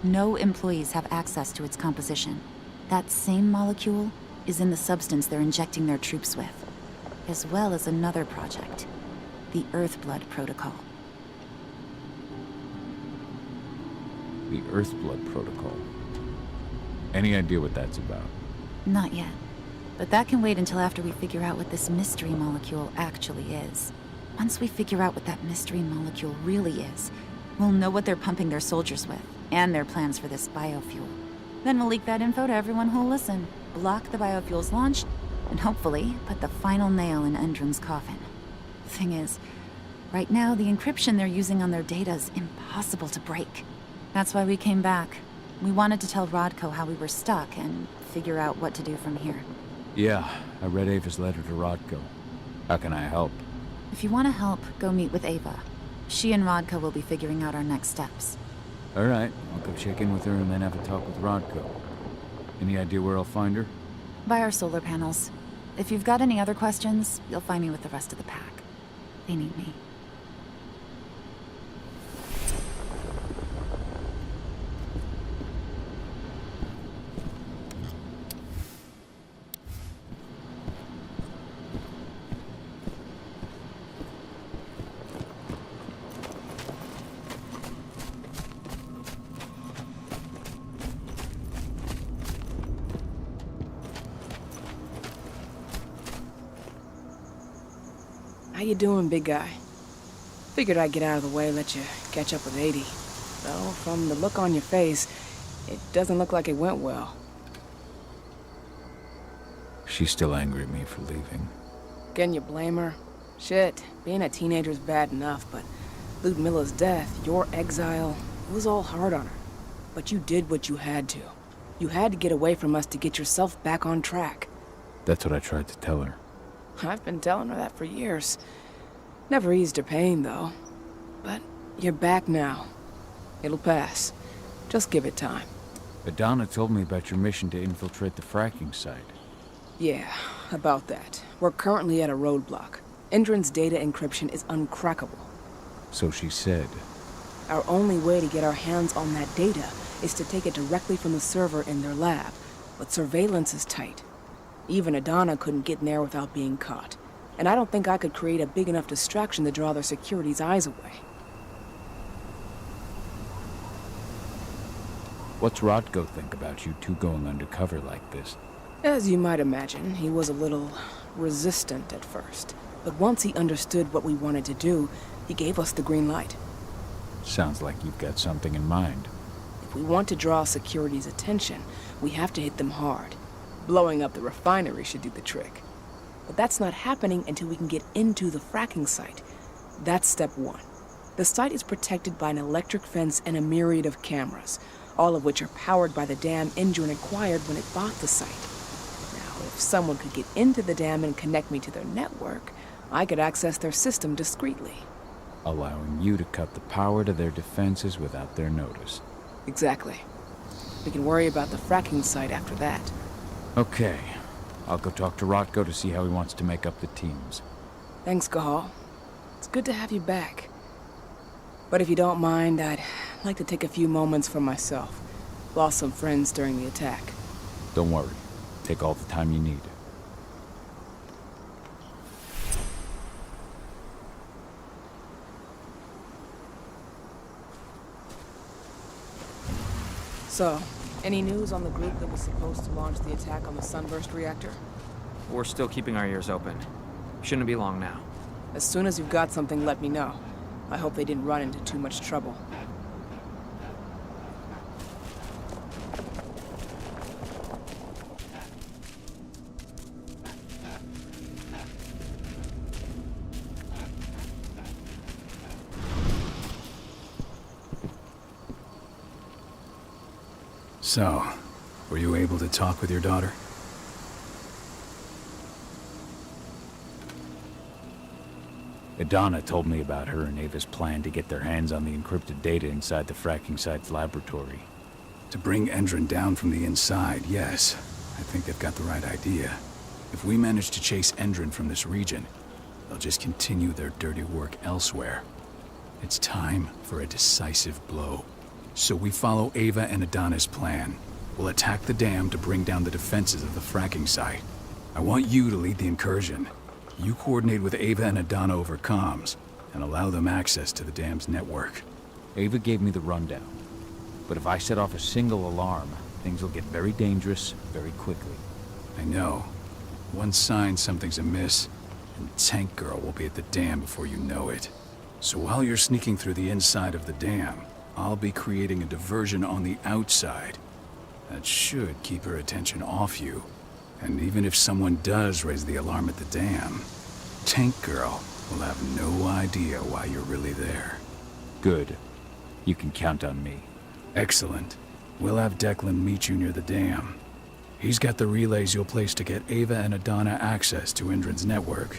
No employees have access to its composition. That same molecule is in the substance they're injecting their troops with, as well as another project, the EARTHBLOOD protocol. The EARTHBLOOD protocol. Any idea what that's about? Not yet. But that can wait until after we figure out what this mystery molecule actually is. Once we figure out what that mystery molecule really is, we'll know what they're pumping their soldiers with, and their plans for this biofuel. Then we'll leak that info to everyone who'll listen, block the biofuel's launch, and hopefully put the final nail in Endron's coffin. Thing is, right now the encryption they're using on their data is impossible to break. That's why we came back. We wanted to tell Rodko how we were stuck and figure out what to do from here. Yeah, I read Ava's letter to Rodko. How can I help? If you want to help, go meet with Ava. She and Rodko will be figuring out our next steps. Alright, I'll go check in with her and then have a talk with Rodko. Any idea where I'll find her? By our solar panels. If you've got any other questions, you'll find me with the rest of the pack. They need me. How you doing, big guy? Figured I'd get out of the way, let you catch up with 80. Though, from the look on your face, it doesn't look like it went well. She's still angry at me for leaving. Can you blame her? Shit, being a teenager's bad enough, but Ludmilla's death, your exile, it was all hard on her. But you did what you had to. You had to get away from us to get yourself back on track. That's what I tried to tell her. I've been telling her that for years. Never eased her pain, though. But you're back now. It'll pass. Just give it time. Adana told me about your mission to infiltrate the fracking site. Yeah, about that. We're currently at a roadblock. Endron's data encryption is uncrackable. So she said. Our only way to get our hands on that data is to take it directly from the server in their lab. But surveillance is tight. Even Adana couldn't get in there without being caught. And I don't think I could create a big enough distraction to draw their security's eyes away. What's Rodko think about you two going undercover like this? As you might imagine, he was a little resistant at first. But once he understood what we wanted to do, he gave us the green light. Sounds like you've got something in mind. If we want to draw security's attention, we have to hit them hard. Blowing up the refinery should do the trick. But that's not happening until we can get into the fracking site. That's step one. The site is protected by an electric fence and a myriad of cameras, all of which are powered by the dam Endron acquired when it bought the site. Now, if someone could get into the dam and connect me to their network, I could access their system discreetly. Allowing you to cut the power to their defenses without their notice. Exactly. We can worry about the fracking site after that. Okay. I'll go talk to Rodko to see how he wants to make up the teams. Thanks, Cahal. It's good to have you back. But if you don't mind, I'd like to take a few moments for myself. Lost some friends during the attack. Don't worry. Take all the time you need. So, any news on the group that was supposed to launch the attack on the Sunburst reactor? We're still keeping our ears open. Shouldn't be long now. As soon as you've got something, let me know. I hope they didn't run into too much trouble. So, were you able to talk with your daughter? Adana told me about her and Ava's plan to get their hands on the encrypted data inside the fracking site's laboratory. To bring Endron down from the inside, yes. I think they've got the right idea. If we manage to chase Endron from this region, they'll just continue their dirty work elsewhere. It's time for a decisive blow. So we follow Ava and Adana's plan. We'll attack the dam to bring down the defenses of the fracking site. I want you to lead the incursion. You coordinate with Ava and Adana over comms, and allow them access to the dam's network. Ava gave me the rundown. But if I set off a single alarm, things will get very dangerous very quickly. I know. One sign something's amiss, and Tank Girl will be at the dam before you know it. So while you're sneaking through the inside of the dam, I'll be creating a diversion on the outside. That should keep her attention off you. And even if someone does raise the alarm at the dam, Tank Girl will have no idea why you're really there. Good. You can count on me. Excellent. We'll have Declan meet you near the dam. He's got the relays you'll place to get Ava and Adana access to Endron's network.